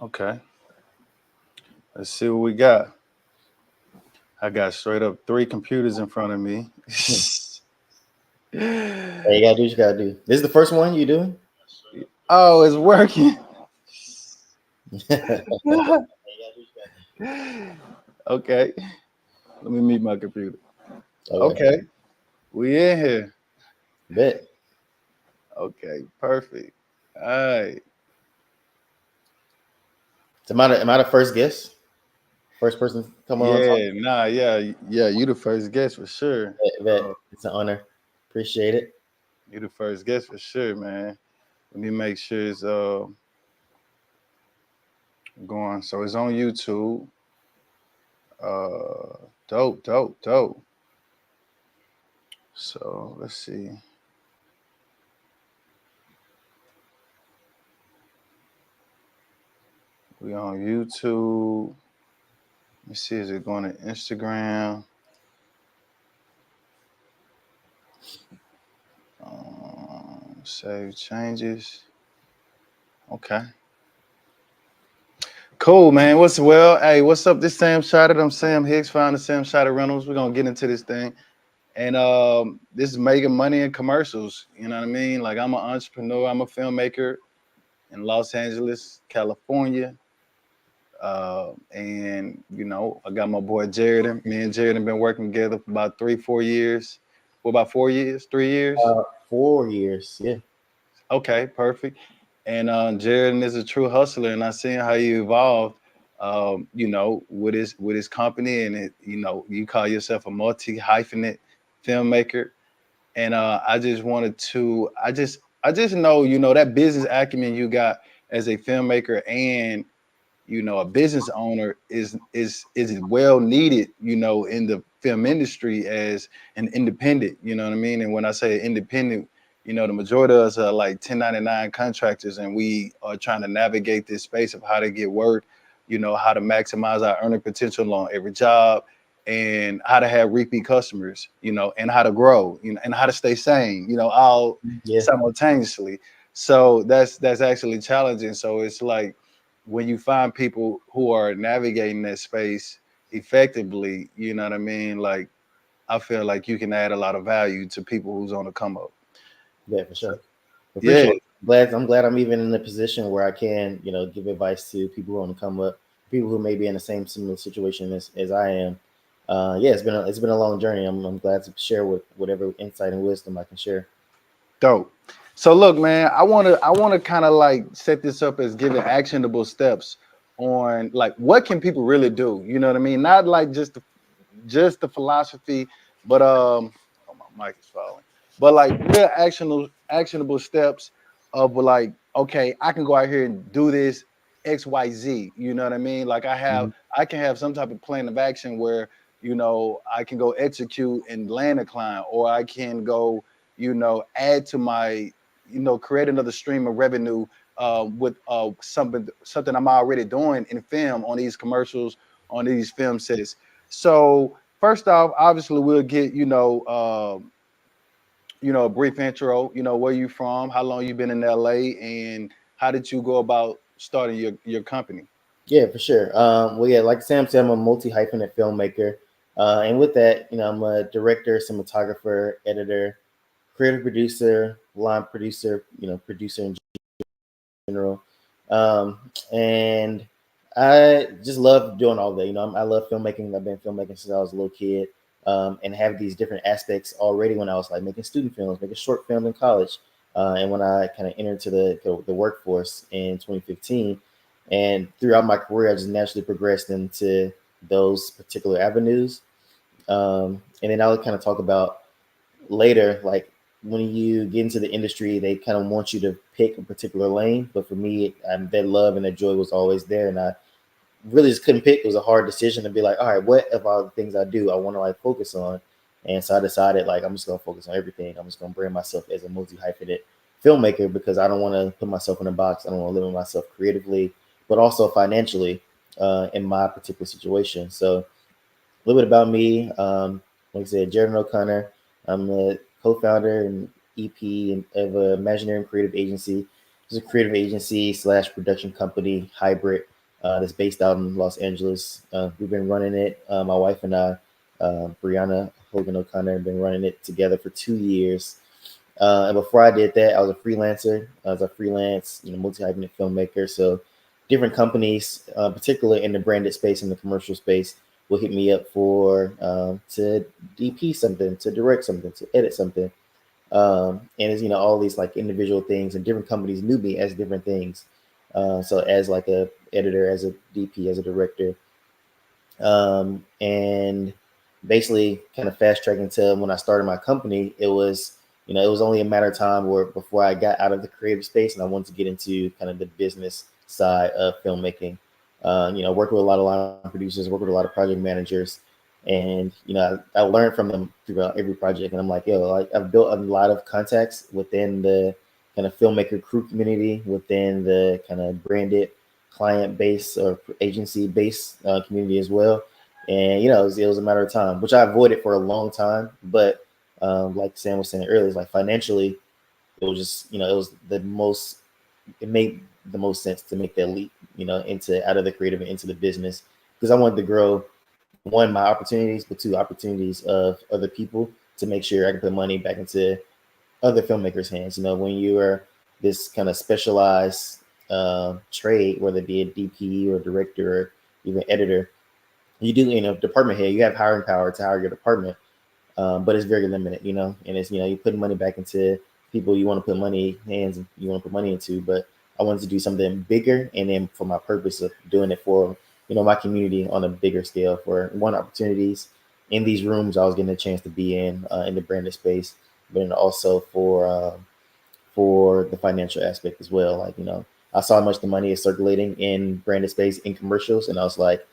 Okay. Let's see what we got. I got straight up 3 computers in front of me. Hey, you gotta do what you gotta do. This is the first one you doing? Oh, it's working. Okay. Let me meet my computer. Okay, Okay. We in here. bet. Okay. Perfect. All right. So am I the first guest? First person to come on talk? Yeah. Nah. Yeah. Yeah. You the first guest for sure. Bet. It's an honor. Appreciate it. You the first guest for sure, man. Let me make sure it's going. So it's on YouTube. Dope. Dope. Dope. So let's see. We on YouTube. Let me see. Is it going to Instagram? Save changes. Okay. Cool, man. Hey, what's up? This Sam Shotted. I'm Sam Hicks, founder of Sam Shotted Rentals. We're gonna get into this thing. And this is making money in commercials. You know what I mean? Like I'm an entrepreneur, I'm a filmmaker in Los Angeles, California. And I got my boy Jeredon. Me and Jeredon been working together for about 3-4 years. What about 4 years? 3 years? 4 years. Yeah. Okay, perfect. And Jeredon is a true hustler, and I seen how you evolved. With his company, and you call yourself a multi hyphenate filmmaker. And I just wanted to, I just know, that business acumen you got as a filmmaker and a business owner is well needed, in the film industry as an independent, you know what I mean? And when I say independent, the majority of us are like 1099 contractors, and we are trying to navigate this space of how to get work, how to maximize our earning potential on every job, and how to have repeat customers, and how to grow, and how to stay sane, all Yeah. simultaneously. So that's actually challenging. So it's like when you find people who are navigating that space effectively, you know what I mean? Like I feel like you can add a lot of value to people who's on the come up. Yeah, for So, sure. yeah, Appreciate it. I'm glad I'm even in a position where I can, give advice to people who want to come up, people who may be in the same similar situation as I am. Yeah, it's been a long journey. I'm glad to share with whatever insight and wisdom I can share. dope. So look, man, I wanna kind of like set this up as giving actionable steps on like what can people really do? You know what I mean? Not like just the philosophy, but oh, my mic is falling. But like real actionable steps of like, okay, I can go out here and do this XYZ. You know what I mean? Like Mhm. I can have some type of plan of action where I can go execute and land a client, or I can go add to my create another stream of revenue with something I'm already doing in film on these commercials, on these film sets. So first off, obviously we'll get a brief intro. Where you from, how long you been in LA, and how did you go about starting your company? Yeah, for sure. Well, yeah, like Sam said, I'm a multi hyphenate filmmaker, and with that, I'm a director, cinematographer, editor, creative producer, line producer, producer in general. Um, and I just love doing all that. I love filmmaking. I've been filmmaking since I was a little kid, and have these different aspects already when I was like making student films, making short films in college, and when I kind of entered to the workforce in 2015. And throughout my career, I just naturally progressed into those particular avenues. And then I'll kind of talk about later, like when you get into the industry, they kind of want you to pick a particular lane. But for me, that love and that joy was always there, and I really just couldn't pick. It was a hard decision to be like, all right, what of all the things I do I want to like focus on? And so I decided like I'm just gonna focus on everything. I'm just gonna brand myself as a multi hyphenate filmmaker because I don't want to put myself in a box. I don't want to limit myself creatively, but also financially in my particular situation. So a little bit about me. Like I said, Jeredon O'Connor. I'm a co-founder and EP of a Imaginary and Creative Agency. It's a creative agency slash production company hybrid. that's based out in Los Angeles. We've been running it. My wife and I, Brianna Hogan O'Connor, have been running it together for 2 years. And before I did that, I was a freelancer. I was a freelance, multi-hyphenate filmmaker. So different companies, particularly in the branded space and the commercial space, will hit me up for to DP something, to direct something, to edit something. And it's all these like individual things, and different companies knew me as different things. So as like a editor, as a DP, as a director, and basically kind of fast track until when I started my company, it was only a matter of time where before I got out of the creative space and I wanted to get into kind of the business side of filmmaking. Working with a lot of line producers, work with a lot of project managers, and I learned from them throughout every project. And I'm like, yo, like I've built a lot of contacts within the kind of filmmaker crew community, within the kind of branded client base or agency base community as well. And it was a matter of time, which I avoided for a long time. But like Sam was saying earlier, it's like financially, it was just it was the most. It made the most sense to make that leap, into out of the creative and into the business, because I wanted to grow, one, my opportunities, but two, opportunities of other people, to make sure I can put money back into other filmmakers' hands. When you are this kind of specialized trade, whether it be a DP or director or even editor, you do, department head, you have hiring power to hire your department, but it's very limited, and it's, you put money back into people you want to put money hands, you want to put money into. But I wanted to do something bigger, and then for my purpose of doing it for, my community on a bigger scale, for one, opportunities in these rooms I was getting a chance to be in the branded space, but then also for the financial aspect as well. Like, I saw how much the money is circulating in branded space in commercials, and I was like,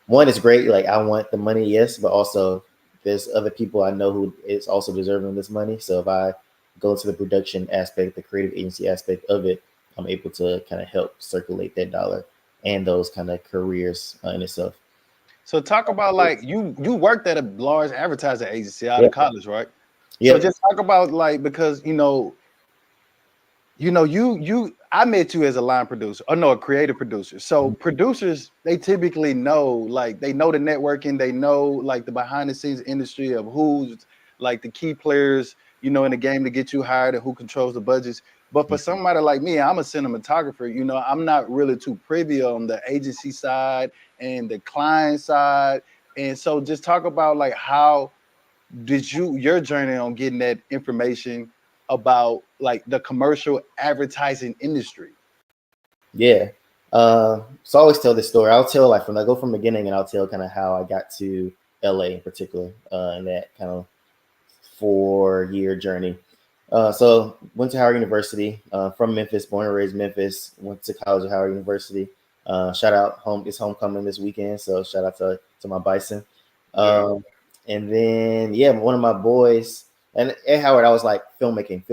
one, is great. Like, I want the money, yes, but also there's other people I know who is also deserving this money. So if I go into the production aspect, the creative agency aspect of it, I'm able to kind of help circulate that dollar and those kind of careers in itself. So talk about like you worked at a large advertising agency out of Yep. college, right? So Yep. just talk about like, because you I met you as a line producer, or no, a creative producer. So producers, they typically know, like they know the networking, they know like the behind the scenes industry of who's like the key players, in the game to get you hired, and who controls the budgets. But for somebody like me, I'm a cinematographer, I'm not really too privy on the agency side and the client side. And so just talk about like how did your journey on getting that information about like the commercial advertising industry? Yeah. So I always tell this story. I'll tell like I go from the beginning, and I'll tell kind of how I got to LA in particular, and that kind of 4-year journey. So went to Howard University, from Memphis, born and raised Memphis. Went to college at Howard University. Shout out home! It's homecoming this weekend, so shout out to my Bison. Yeah. Um, and then yeah, one of my boys, and at Howard I was like filmmaking,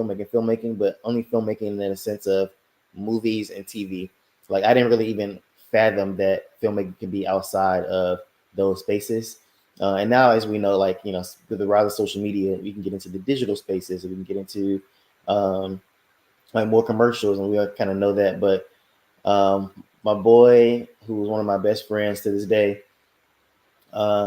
but only filmmaking in a sense of movies and TV. Like, I didn't really even fathom that filmmaking could be outside of those spaces. And now, as we know, like, with the rise of social media, we can get into the digital spaces, and we can get into um, like more commercials, and we kind of know that. But my boy, who was one of my best friends to this day,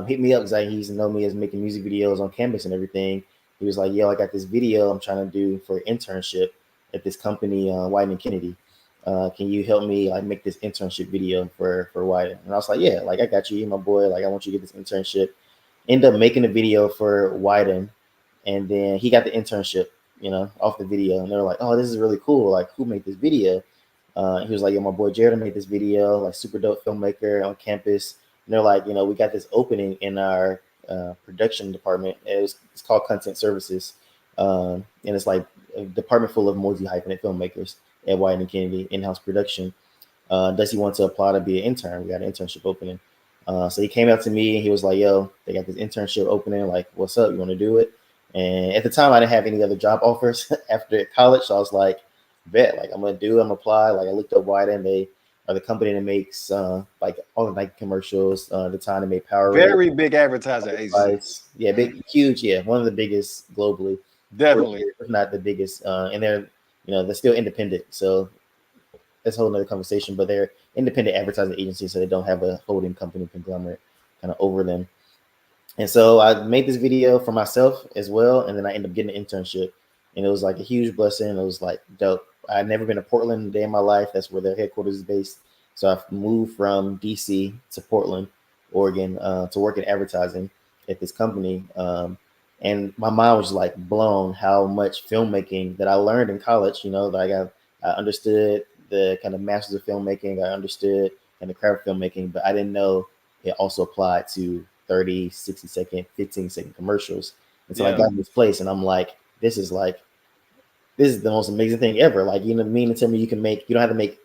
hit me up because he's known me as making music videos on campus and everything. He was like, "Yo, I got this video I'm trying to do for an internship at this company, White and Kennedy. Can you help me like make this internship video for White?" And I was like, "Yeah, like I got you, my boy. Like, I want you to get this internship." End up making a video for Wyden, and then he got the internship, off the video. And they were like, "Oh, this is really cool. Like, who made this video?" He was like, "Yo, my boy Jeredon made this video. Like, super dope filmmaker on campus." And they're like, "We got this opening in our production department. It's called content services, and it's like a department full of multi-hyphenate filmmakers at Wyden and Kennedy in-house production. Does he want to apply to be an intern? We got an internship opening." So he came up to me, and he was like, "Yo, they got this internship opening. Like, what's up? You want to do it?" And at the time, I didn't have any other job offers after college. So I was like, "Bet, like I'm gonna apply." Like, I looked up Wyden. They are the company that makes like all the Nike commercials. The time they made Powerade, Very big advertising agency. Spice. Yeah, big, huge. Yeah, one of the biggest globally, for Definitely. sure, if not the biggest. And they're still independent. So that's a whole nother conversation. But they're independent advertising agencies, so they don't have a holding company conglomerate kind of over them. And so I made this video for myself as well, and then I ended up getting an internship, and it was like a huge blessing. It was like dope. I'd never been to Portland a day in my life. That's where their headquarters is based. So I've moved from DC to Portland, Oregon, to work in advertising at this company. And my mind was like blown how much filmmaking that I learned in college. You know, like I understood the kind of masters of filmmaking. I understood kind of craft filmmaking, but I didn't know it also applied to 30, 60-second, 15-second commercials. Until I Yeah. got in this place and I'm like, this is the most amazing thing ever. Like, you know, mean to tell me you can make, you don't have to make,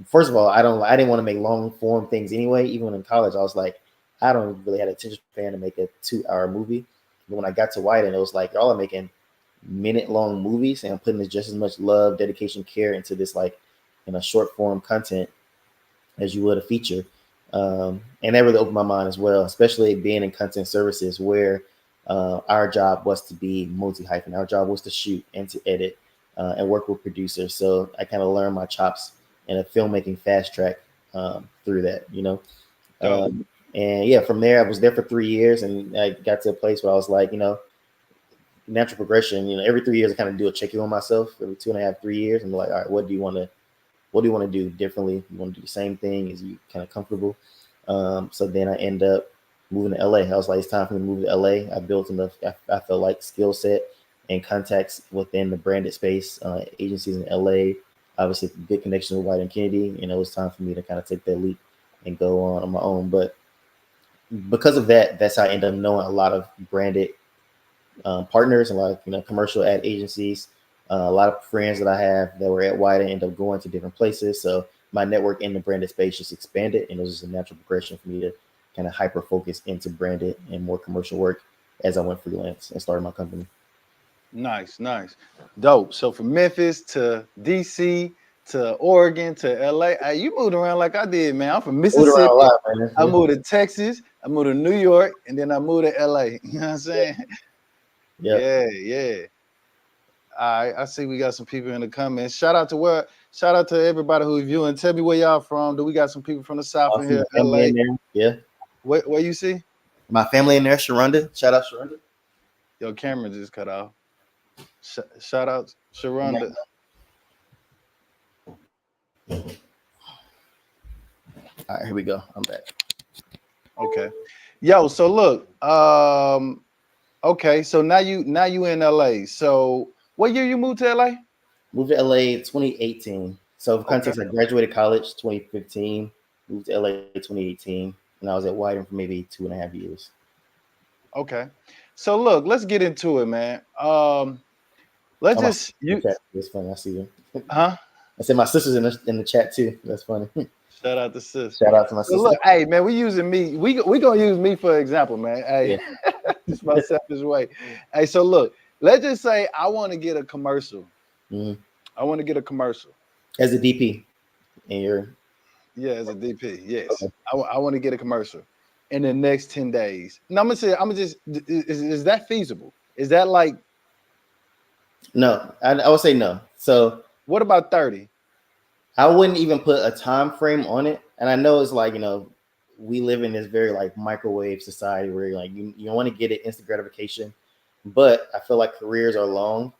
first of all, I didn't want to make long form things anyway. Even in college, I was like, I don't really have an attention span to make a 2 hour movie. But when I got to Wyden, it was like, y'all are making minute long movies and I'm putting just as much love, dedication, care into this, like, you know, short form content as you would a feature. And that really opened my mind as well, especially being in content services where our job was to be multi hyphen. Our job was to shoot and to edit and work with producers. So I kind of learned my chops in a filmmaking fast track through that, you know. Dope. And yeah, from there, I was there for 3 years and I got to a place where I was like, you know, natural progression, you know, every 3 years I kind of do a check in on myself every 2.5, 3 years. And be like, all right, what do you want to do differently? You want to do the same thing? Is you kind of comfortable? So then I end up moving to LA. I was like, it's time for me to move to LA. I built enough, I felt like skill set and contacts within the branded space, agencies in LA, obviously good connection with White and Kennedy. And it was time for me to kind of take that leap and go on my own. But because of that, that's how I ended up knowing a lot of branded partners, a lot of, you know, commercial ad agencies, a lot of friends that I have that were at White and ended up going to different places. So my network in the branded space just expanded, and it was just a natural progression for me to kind of hyper focus into branded and more commercial work as I went freelance and started my company. Nice, nice. Dope. So from Memphis to DC to Oregon to LA, hey, you moved around like I did, man. I'm from Moved around a Mississippi. lot, I man. moved to Texas. I moved to New York, and then I moved to LA. You know what I'm Yep. saying? Yep. Yeah, yeah. All right. I see we got some people in the comments. Shout out to everybody who's viewing. Tell me where y'all from. Do we got some people from the South I in see here? my family LA. in there. Yeah. Where you see? My family in there. Sharonda. Shout out Sharonda. Your camera just cut off. Shout out Sharonda. All right, here we go. I'm back. Okay. Yo, so look, okay, so now you in LA. So what year you moved to LA? Moved to LA 2018. So for Okay. context, I graduated college 2015, moved to LA 2018, and I was at Wyden for maybe 2.5 years. Okay. So look, let's get into it, man. Let's Oh, my just sister's in the you chat. That's funny. I see you. huh? I said my sister's in the chat too. That's funny. Shout out to sis. Shout out to my So sister. look, hey man, we using me. We gonna use me for example, man. Yeah. Hey, just my selfish way. Hey, so look, let's just say I want to get a commercial. Mhm. I want to get a commercial. As a DP, and you're Yeah, as a DP. Yes. okay. I want to get a commercial in the next 10 days. Now I'm gonna just is that feasible? Is that like No, I would say no. So what about 30? I wouldn't even put a time frame on it. And I know it's like, you know, we live in this very like microwave society where like you want to get it instant gratification, but I feel like careers are long.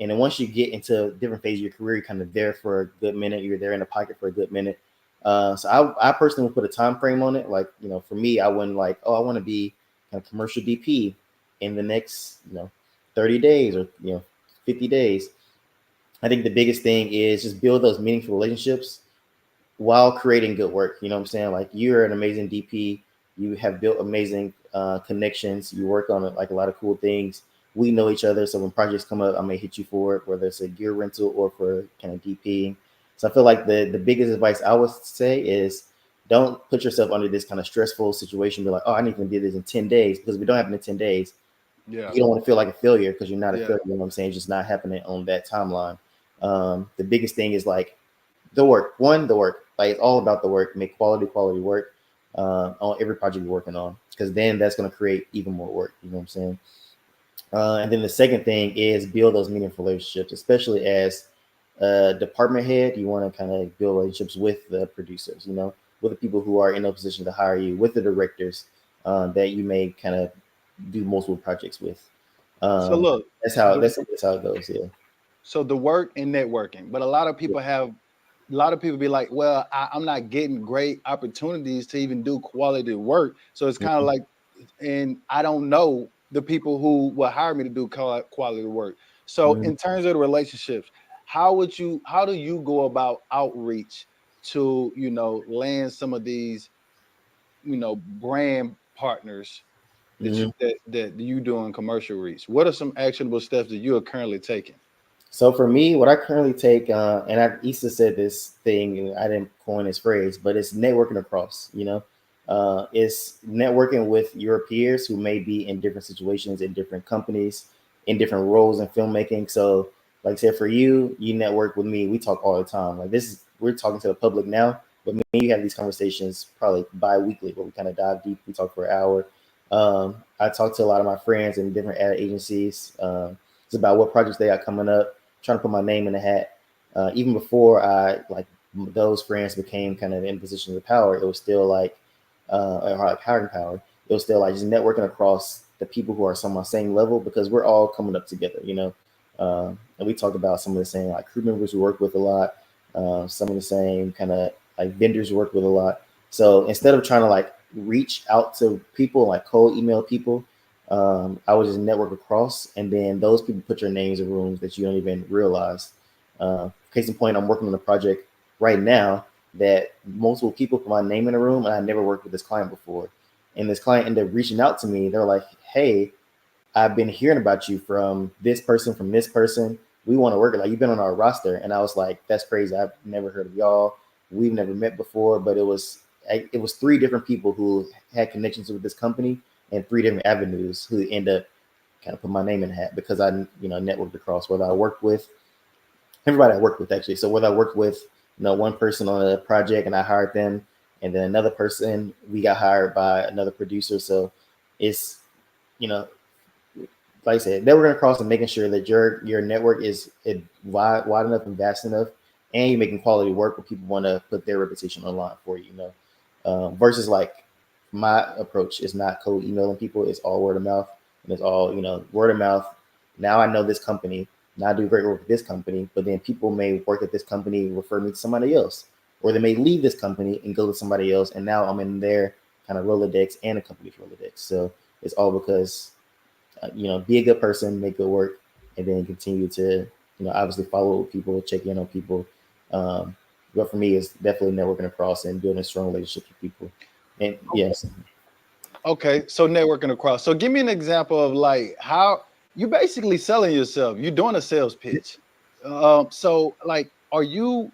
And then once you get into a different phase of your career, you're kind of there for a good minute. You're there in the pocket for a good minute. So I personally would put a time frame on it. Like, you know, for me, I wouldn't like, oh, I want to be a commercial DP in the next, you know, 30 days or, you know, 50 days. I think the biggest thing is just build those meaningful relationships while creating good work. You know what I'm saying? Like you're an amazing DP. You have built amazing connections. You work on like a lot of cool things. We know each other. So when projects come up, I may hit you for it, whether it's a gear rental or for kind of DP. So I feel like the biggest advice I would say is don't put yourself under this kind of stressful situation. Be like, oh, I need to do this in 10 days because if it don't happen in 10 days, Yeah. you don't want to feel like a failure because you're not a Yeah. failure. You know what I'm saying? It's just not happening on that timeline. The biggest thing is like the work. One, the work. Like it's all about the work. Make quality work on every project you're working on, because then that's going to create even more work. You know what I'm saying? And then the second thing is build those meaningful relationships, especially as department head, you want to kind of build relationships with the producers, with the people who are in a position to hire you, with the directors that you may kind of do multiple projects with. So Um, look, that's how the that's how it goes. Yeah. so the work and networking, but a lot of people be like, well, I'm not getting great opportunities to even do quality work. So it's kind of Mhm. like, and I don't know the people who will hire me to do quality work. So Mhm. in terms of the relationships, how do you go about outreach to, land some of these, brand partners Mhm. that you do in commercial reach? What are some actionable steps that you are currently taking? So for me, what I currently take, and Issa said this thing, and I didn't coin this phrase, but it's networking across. It's networking with your peers who may be in different situations, in different companies, in different roles in filmmaking. So, like I said, for you, you network with me. We talk all the time. Like this is we're talking to the public now, but me and you have these conversations probably bi-weekly, where we kind of dive deep. We talk for an hour. I talk to a lot of my friends in different ad agencies. It's about what projects they got coming up, trying to put my name in the hat. Even before I like those friends became kind of in positions of power, it was still like or like hiring power. It was still like just networking across the people who are some on the same level because we're all coming up together. And we talked about some of the same like crew members we work with a lot, some of the same kind of like vendors we work with a lot. So instead of trying to like reach out to people like cold email people, I would just network across, and then those people put your names in rooms that you don't even realize. Case in point, I'm working on a project right now that multiple people put my name in a room, and I never worked with this client before. And this client ended up reaching out to me. They're like, "Hey, I've been hearing about you from this person, from this person. We want to work it. Like you've been on our roster." And I was like, "That's crazy. I've never heard of y'all. We've never met before." But it was three different people who had connections with this company and three different avenues who end up kind of put my name in the hat because I networked across whether I worked with everybody I worked with actually. So whether I worked with one person on a project and I hired them, and then another person we got hired by another producer. So it's you know like I said, networking across and making sure that your network is wide enough and vast enough, and you're making quality work where people want to put their reputation online for you. Versus like my approach is not cold emailing people; it's all word of mouth, and it's all word of mouth. Now I know this company. Now I do great work with this company, but then people may work at this company, refer me to somebody else, or they may leave this company and go to somebody else, and now I'm in their kind of Rolodex and the company's Rolodex. So it's all because be a good person, make good work, and then continue to, obviously follow people, check in on people. Um, but for me, it's definitely networking across and building strong relationships with people. And yes, Okay, so networking across. So give me an example of like how you basically selling yourself. You're doing a sales pitch. So like, are you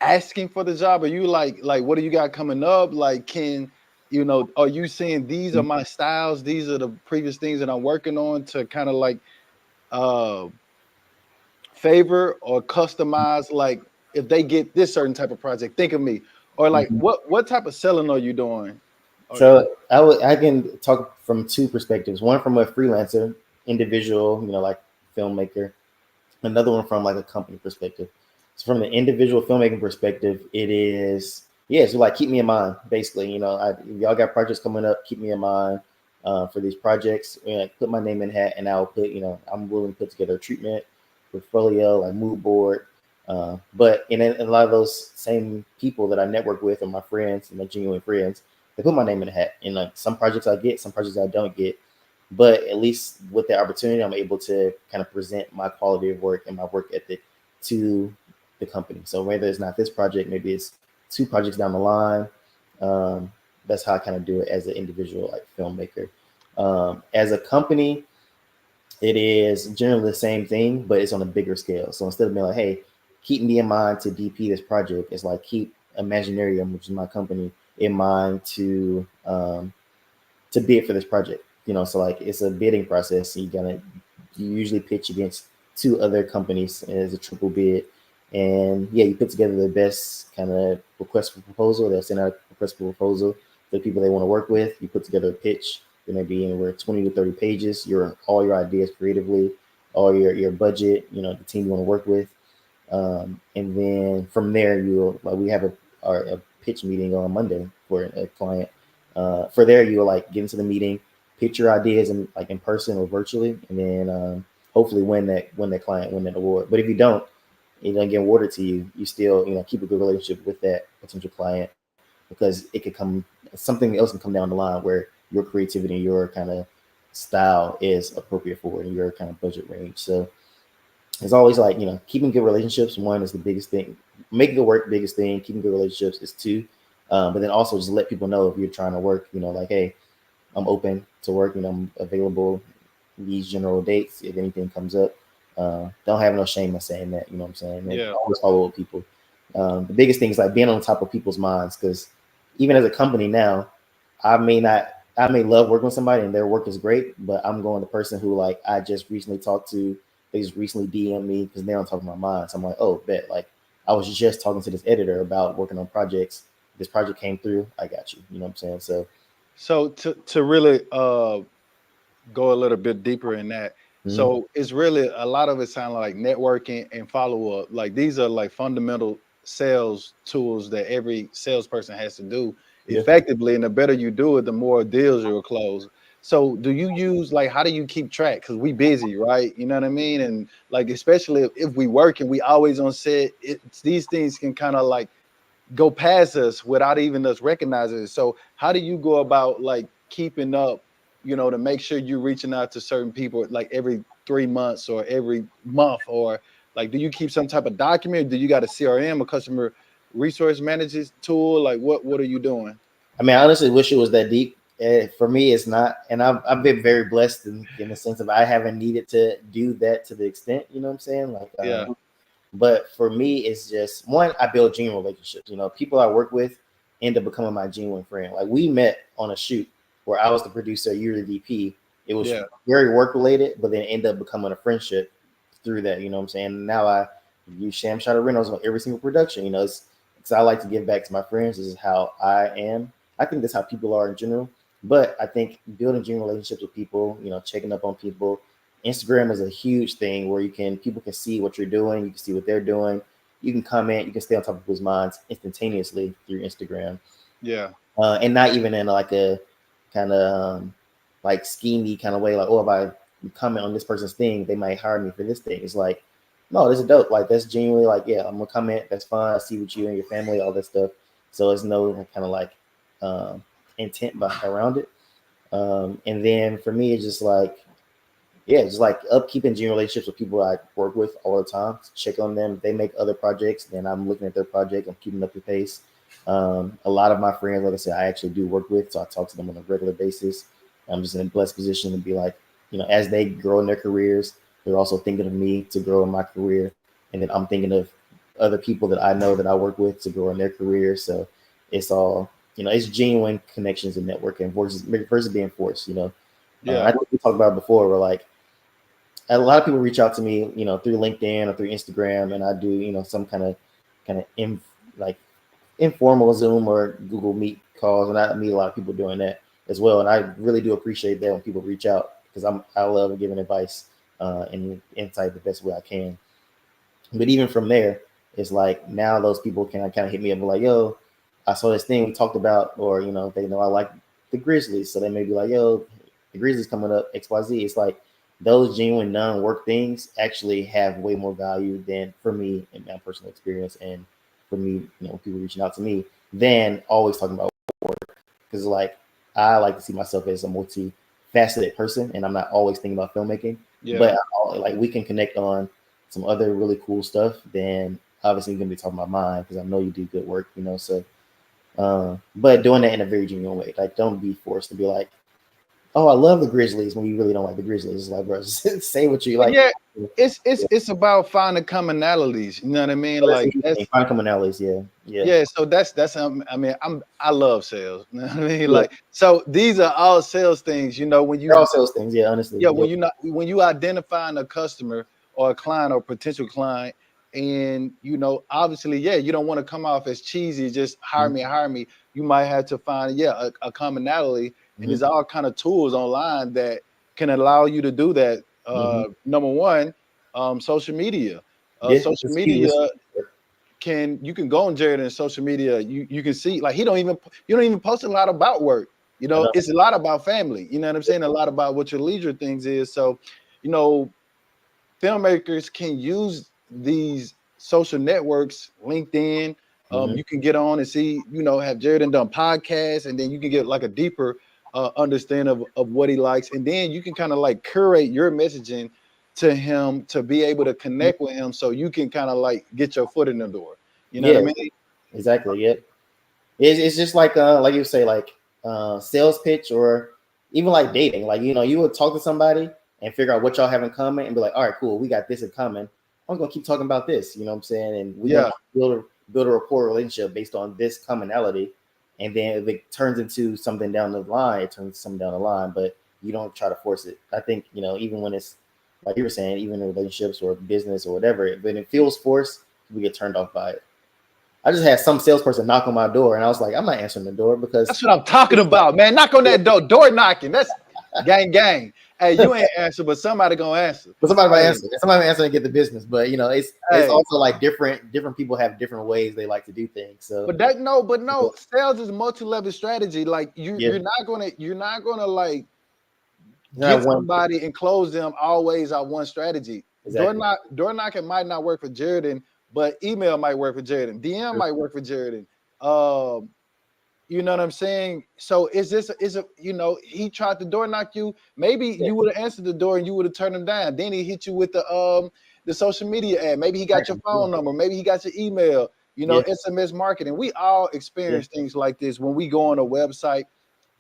asking for the job? Are you like what do you got coming up? Like, are you saying these are my styles? These are the previous things that I'm working on to kind of like uh favor or customize, like if they get this certain type of project, think of me. Or like Mhm. what type of selling are you doing? Or So I can talk from two perspectives. One from a freelancer, individual, like filmmaker. Another one from like a company perspective. So from the individual filmmaking perspective, it is so like keep me in mind. Basically, if y'all got projects coming up, keep me in mind for these projects. Put my name in the hat, and I'll put I'm willing to put together a treatment portfolio, like mood board. But in a lot of those same people that I network with, and my friends and my genuine friends, they put my name in the hat. And like some projects I get, some projects I don't get, but at least with the opportunity, I'm able to kind of present my quality of work and my work ethic to the company. So whether it's not this project, maybe it's two projects down the line. Um, that's how I kind of do it as an individual like filmmaker. As a company, it is generally the same thing, but it's on a bigger scale. So instead of being like, "Hey, keep me in mind to DP this project," it's like keep Imaginarium, which is my company, in mind to bid for this project. So like it's a bidding process. You usually pitch against two other companies as a triple bid, and yeah, you put together the best kind of request for proposal. They'll send out a request for proposal to the people they want to work with. You put together a pitch. There may be anywhere 20 to 30 pages. All your ideas creatively, all your budget. The team you want to work with. And then from there, you like we have a pitch meeting on Monday for a client. For there, you will like get into the meeting, pitch your ideas in like in person or virtually, and then hopefully win that client, win that award. But if you don't, it doesn't get awarded to you. You still keep a good relationship with that potential client because it could come something else can come down the line where your creativity and your kind of style is appropriate for it and your kind of budget range. So it's always like keeping good relationships. One is the biggest thing. Making it work, biggest thing. Keeping good relationships is two. But then also just let people know if you're trying to work. Like, hey, I'm open to work. I'm available these general dates if anything comes up. Don't have no shame in saying that. You know what I'm saying? And Yeah. always follow up people. The biggest thing is like being on top of people's minds because even as a company now, I may not. I may love working with somebody and their work is great, but I'm going the person who like I just recently talked to. They just recently DM me because they're on top of my mind. So I'm like, oh, bet. Like I was just talking to this editor about working on projects. This project came through. I got you. You know what I'm saying? So, So to really go a little bit deeper in that. mhm. So it's really a lot of it sounds like networking and follow up. Like these are like fundamental sales tools that every salesperson has to do Yeah. effectively. And the better you do it, the more deals you'll close. So do you use like how do you keep track? Because we busy, right? You know what I mean? And like especially if we work and we always on set, these things can kind of like go past us without even us recognizing it. So how do you go about like keeping up, to make sure you're reaching out to certain people like every 3 months or every month, or like do you keep some type of document? Do you got a CRM, a customer resource management tool? Like what are you doing? I mean, I honestly wish it was that deep. For me, it's not, and I've been very blessed in the sense of I haven't needed to do that to the extent. You know what I'm saying? Like, Yeah, but for me, it's just one, I build genuine relationships. People I work with end up becoming my genuine friend. Like we met on a shoot where I was the producer, you're the DP. It was yeah, very work related, but then end up becoming a friendship through that. You know what I'm saying? Now I use Sham Shadow Reynolds on every single production. It's because I like to give back to my friends. This is how I am. I think that's how people are in general. But I think building genuine relationships with people, checking up on people, Instagram is a huge thing where people can see what you're doing, you can see what they're doing, you can comment, you can stay on top of people's minds instantaneously through Instagram, yeah, and not even in like a kind of like schemy kind of way, like if I comment on this person's thing, they might hire me for this thing. It's like, no, this is dope. Like that's genuinely like, yeah, I'm gonna comment. That's fine. I see what you and your family, all that stuff. So it's no kind of like um, intent around it. And then for me, it's just like yeah, just like upkeeping genuine relationships with people I work with all the time. Check on them. If they make other projects, then I'm looking at their project. I'm keeping up the pace. A lot of my friends, like I said, I actually do work with, so I talk to them on a regular basis. I'm just in a blessed position to be like, as they grow in their careers, they're also thinking of me to grow in my career, and then I'm thinking of other people that I know that I work with to grow in their career. So it's all, it's genuine connections and networking versus being forced. yeah, I think we talked about it before. Where like a lot of people reach out to me, through LinkedIn or through Instagram, and I do, some kind of like informal Zoom or Google Meet calls, and I meet a lot of people doing that as well. And I really do appreciate that when people reach out because I love giving advice and insight the best way I can. But even from there, it's like now those people can kind of hit me up and be like, yo, I saw this thing we talked about, or they know I like the Grizzlies, so they may be like, yo, the Grizzlies coming up, XYZ. It's like those genuine non-work things actually have way more value than for me in my personal experience, and for me, people reaching out to me than always talking about because like I like to see myself as a multi-faceted person, and I'm not always thinking about filmmaking. yeah. But like we can connect on some other really cool stuff. Then obviously you're gonna be talking about mine because I know you do good work, So, but doing that in a very genuine way. Like, don't be forced to be like, "Oh, I love the Grizzlies," when you really don't like the Grizzlies. It's like, bro, just say what you like. Yeah, Yeah, it's about finding commonalities. You know what I mean? that's Like the thing. that's Find commonalities. Yeah, yeah, Yeah, so that's I mean, I love sales. You know what I mean? yeah. Like, so these are all sales things, when They're you all sales things. Yeah, honestly. yeah, Yeah. when you identifying a customer or a client or potential client, and obviously, yeah, you don't want to come off as cheesy, just Mhm, hire me. You might have to find, yeah, a commonality, and mhm, there's all kind of tools online that can allow you to do that. mhm. Number one, social media. Yeah, social it's cute. media you can go on Jeredon's social media. You can see like you don't even post a lot about work. You I know, know. it's a lot about family. You know what I'm saying? A lot about what your leisure things is. So, you know, filmmakers can use these social networks, LinkedIn. Mm-hmm. You can get on and see, have Jeredon done podcasts, and then you can get like a deeper understanding of what he likes, and then you can kind of like curate your messaging to him to be able to connect with him, so you can kind of like get your foot in the door. You know what I Yeah, mean? exactly. Yep. It's just like you say, like sales pitch or even like dating. Like, you would talk to somebody and figure out what y'all have in common and be like, all right, cool, we got this in common. I'm gonna keep talking about this, you know what I'm saying? And we're gonna Yeah, build a rapport relationship based on this commonality. And then if it turns into something down the line, it turns into something down the line, but you don't try to force it. I think, even when it's like you were saying, even in relationships or business or whatever, when it feels forced, we get turned off by it. I just had some salesperson knock on my door, and I was like, I'm not answering the door because that's what I'm talking about, man. Knock on that door knocking. That's gang. Hey, you ain't answer, but somebody gonna answer. but somebody might Hey, answer. Somebody might answer and get the business. But it's hey. also like different people have different ways they like to do things. So But no, sales is multi-level strategy. Like yeah, you're not gonna like not get one somebody and close them always on one strategy. exactly. Door knocking might not work for Jeredon, but email might work for Jeredon. DM might work for Jeredon. Um, you know what I'm saying? So he tried to door knock you. Maybe Yeah, you would have answered the door and you would have turned him down. Then he hit you with the social media ad. Maybe he got your exactly. phone number. Maybe he got your email. Yeah, SMS marketing. We all yeah, experience things like this when we go on a website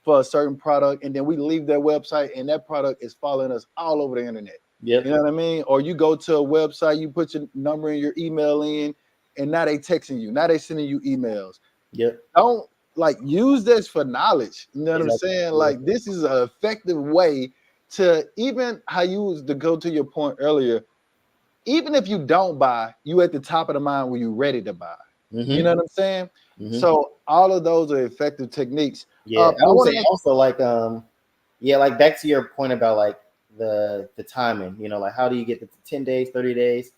for a certain product, and then we leave that website, and that product is following us all over the internet. yep, You know what I mean? Or you go to a website, you put your number and your email in, and now they texting you. Now they sending you emails. yep, Don't like use this for knowledge. You know what I'm exactly. saying? Yeah, Like this is an effective way to even how you was to go to your point earlier. Even if you don't buy, you at the top of the mind when you're ready to buy. You mm-hmm, know what I'm saying? mm-hmm. So all of those are effective techniques. Yeah. I I would want say to ask. also like yeah, like back to your point about like the timing. Like how do you get the 10 days, 30 days?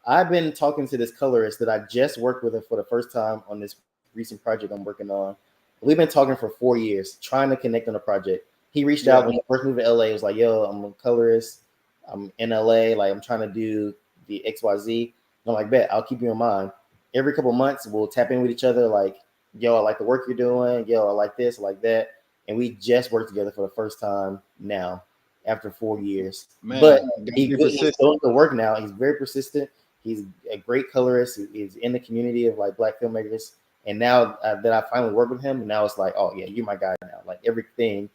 I've been talking to this colorist that I just worked with for the first time on this recent project I'm working on. We've been talking for 4 years, trying to connect on a project. He reached out Yeah, when he first moved to LA. He was like, "Yo, I'm a colorist. I'm in LA. Like, I'm trying to do the XYZ." I'm like, "Bet, I'll keep you in mind." Every couple months, we'll tap in with each other. Like, "Yo, I like the work you're doing. Yo, I like this, I like that." And we just worked together for the first time now after 4 years. But man, gotta he's be good. He's persistent. doing the work now. He's very persistent. He's a great colorist. He's in the community of like black filmmakers. And now that I finally work with him, now it's like, oh yeah, you're my guy now. Like everything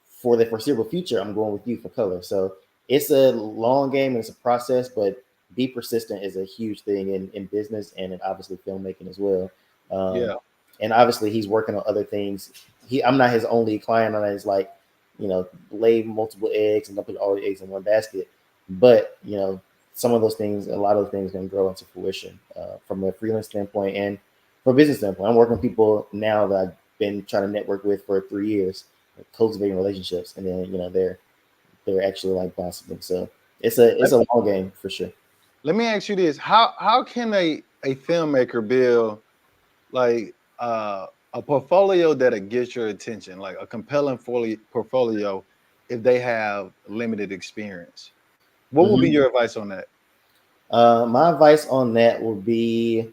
for the foreseeable future, I'm going with you for color. So it's a long game and it's a process, but be persistent is a huge thing in business and in obviously filmmaking as well. Um, Yeah, and obviously he's working on other things. I'm not his only client. I'm not his like, lay multiple eggs and don't put all the eggs in one basket. But some of those things, a lot of the things, can grow into fruition from a freelance standpoint and from a business standpoint. I'm working with people now that I've been trying to network with for 3 years, cultivating relationships, and then they're actually like blossoming. So it's let, a long game for sure. let me ask you this: how can a filmmaker build like a portfolio that'll get your attention, like a compelling portfolio, if they have limited experience? What would be Hmm. your advice on that? My advice on that would be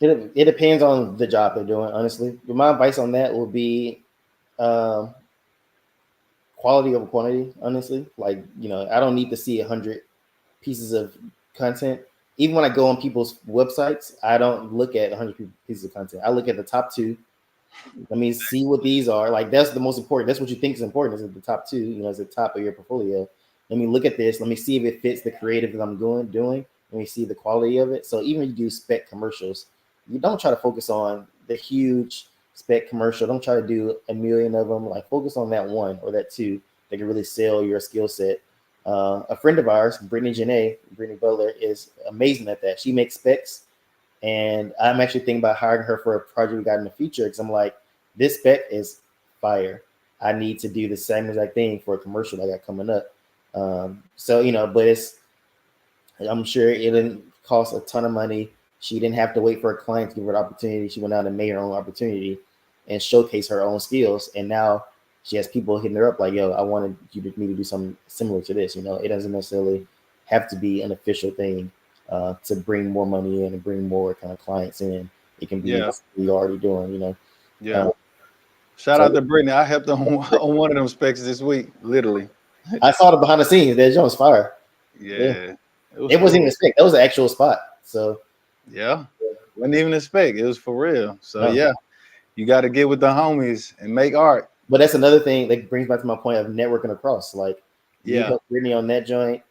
it depends on the job they're doing, honestly. But my advice on that would be um, quality over quantity, honestly. Like, I don't need to see 100 pieces of content. Even when I go on people's websites, I don't look at 100 pieces of content. I look at the top two. Let me see what these are. Like, that's the most important. That's what you think is important, is at the top two, is the top of your portfolio. Let me look at this. Let me see if it fits the creative that I'm doing. Let me see the quality of it. So even if you do spec commercials, you don't try to focus on the huge spec commercial. Don't try to do a million of them. Like, focus on that one or that two that can really sell your skill set. A friend of ours, Brittany Butler, is amazing at that. She makes specs, and I'm actually thinking about hiring her for a project we got in the future because I'm like, this spec is fire. I need to do the same exact thing for a commercial I got coming up. So but I'm sure it didn't cost a ton of money. She didn't have to wait for a client to give her the opportunity. She went out and made her own opportunity and showcased her own skills. And now she has people hitting her up like, "Yo, I wanted me to do something similar to this." It doesn't necessarily have to be an official thing to bring more money in and bring more kind of clients in. It can be Yeah, you're already doing. yeah. Uh, Shout out so to Brittany. I helped on on one of them specs this week, literally. I saw the behind the scenes. That joint was fire. Yeah, Yeah, it was it wasn't even a cool. spec. That was an actual spot. So Yeah, wasn't even a spec. It was for real. So no. yeah, you got to get with the homies and make art. But that's another thing that brings back to my point of networking across. Like you Yeah, helped Brittany on that joint.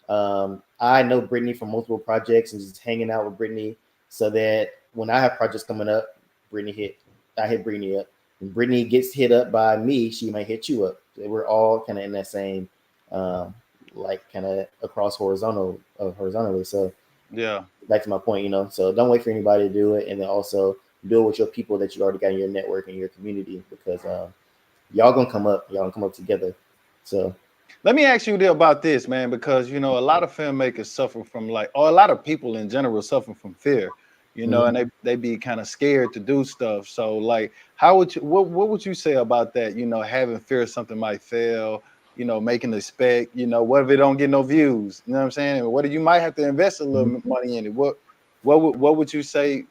I know Brittany from multiple projects and just hanging out with Brittany so that when I have projects coming up, I hit Brittany up. When Brittany gets hit up by me, she might hit you up. We're all kind of in that same, um, like kind of across horizontally. So yeah. back to my point, so don't wait for anybody to do it, and then also do it with your people that you already got in your network and your community because y'all gonna come up together. So Let me ask you about this, man, because a lot of filmmakers suffer from or a lot of people in general suffer from fear, mhm. and they be kind of scared to do stuff. So, like, how would you what would you say about that? Having fear something might fail. Making a spec. What if it don't get no views? You know what I'm saying? And what if you might have to invest a little money in it? What would you say?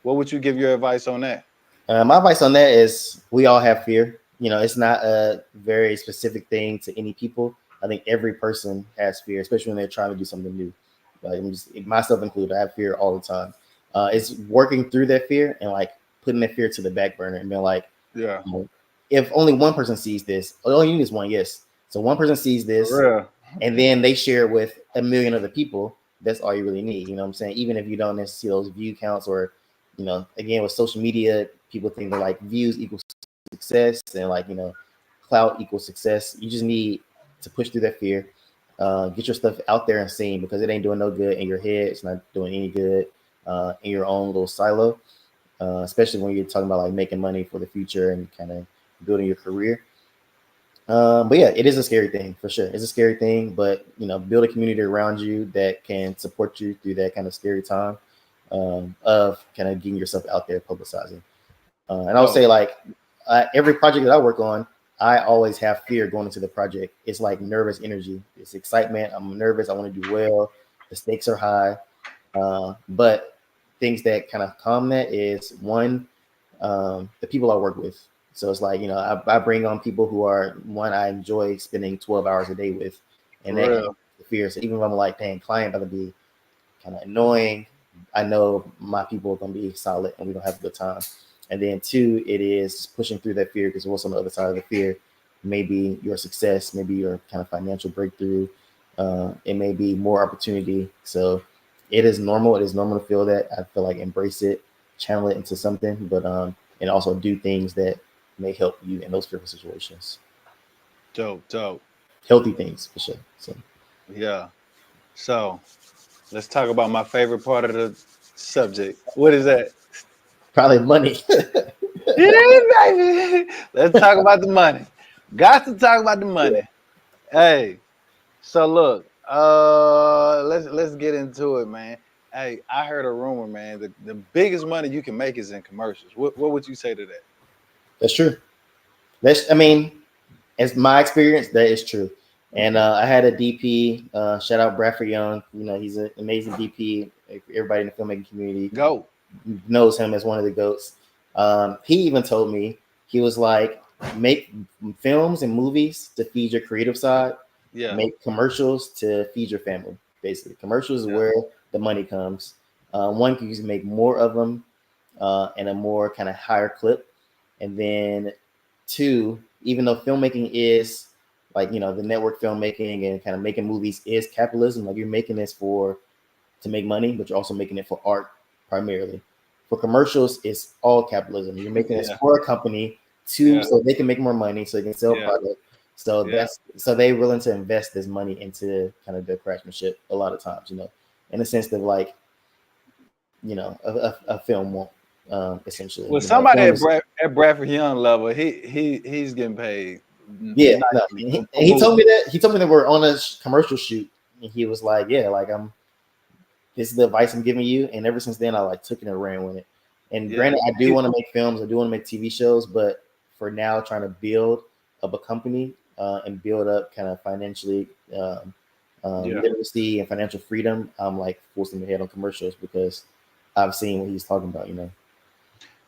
What would you give your advice on that? My advice on that is we all have fear. It's not a very specific thing to any people. I think every person has fear, especially when they're trying to do something new. Like myself included, I have fear all the time. It's working through that fear and like putting that fear to the back burner and being like, Yeah, if only one person sees this, all you need is one, yes. So one person sees for this, real. and then they share it with a million other people. That's all you really need. You know what I'm saying? Even if you don't necessarily see those view counts, or again with social media, people think they're like views equals success, and like clout equals success. You just need to push through that fear, get your stuff out there and seen because it ain't doing no good in your head. It's not doing any good in your own little silo, especially when you're talking about like making money for the future and kind of building your career. But yeah, it is a scary thing for sure. It's a scary thing, but build a community around you that can support you through that kind of scary time of kind of getting yourself out there, publicizing. And I would say Dope. like every project that I work on, I always have fear going into the project. It's like nervous energy. It's excitement. I'm nervous. I want to do well. The stakes are high. But things that kind of calm that is one, the people I work with. So it's like, I bring on people who are one I enjoy spending 12 hours a day with. And For that kind of real. the fear. So even if I'm like, dang, client going to be kind of annoying, I know my people are going to be solid and we're going to have a good time. And then two, it is pushing through that fear because what's on the other side of the fear? Maybe your success, maybe your kind of financial breakthrough. It may be more opportunity. So it is normal. It is normal to feel that. I feel like embrace it, channel it into something, but and also do things that may help you in those fearful situations. Dope, dope. Healthy things for sure. So Yeah. So let's talk about my favorite part of the subject. What is that? probably money. Yeah, baby. Let's talk about the money. Got to talk about the money. Hey, so look, let's get into it, man. Hey, I heard a rumor, man. The biggest money you can make is in commercials. What would you say to that? That's true. I mean, as my experience, that is true. And I had a DP, shout out Bradford Young. He's an amazing DP. Everybody in the filmmaking community Go. knows him as one of the goats. He even told me, he was like, make films and movies to feed your creative side, Yeah. make commercials to feed your family. Basically, commercials is Yeah. where the money comes. One, you can make more of them and a more kind of higher clip. And then two, even though filmmaking is like, the network filmmaking and kind of making movies is capitalism, like you're making this to make money, but you're also making it for art primarily. For commercials, it's all capitalism. You're making this Yeah. for a company Yeah. so they can make more money, so they can sell Yeah. product. So Yeah. they're willing to invest this money into kind of their craftsmanship a lot of times, in the sense that like, a film won't essentially. Well, A somebody film at is Bradford Young level, he's getting paid yeah, no. nicely And for he told movies. me that we're on a commercial shoot. And he was like, yeah, like this is the advice I'm giving you. And ever since then, I like took it and ran with it. And Yeah. granted, I do want to make films, I do want to make TV shows, but for now, trying to build up a company and build up kind of financially Yeah. literacy and financial freedom, I'm like forcing ahead on commercials because I've seen what he's talking about.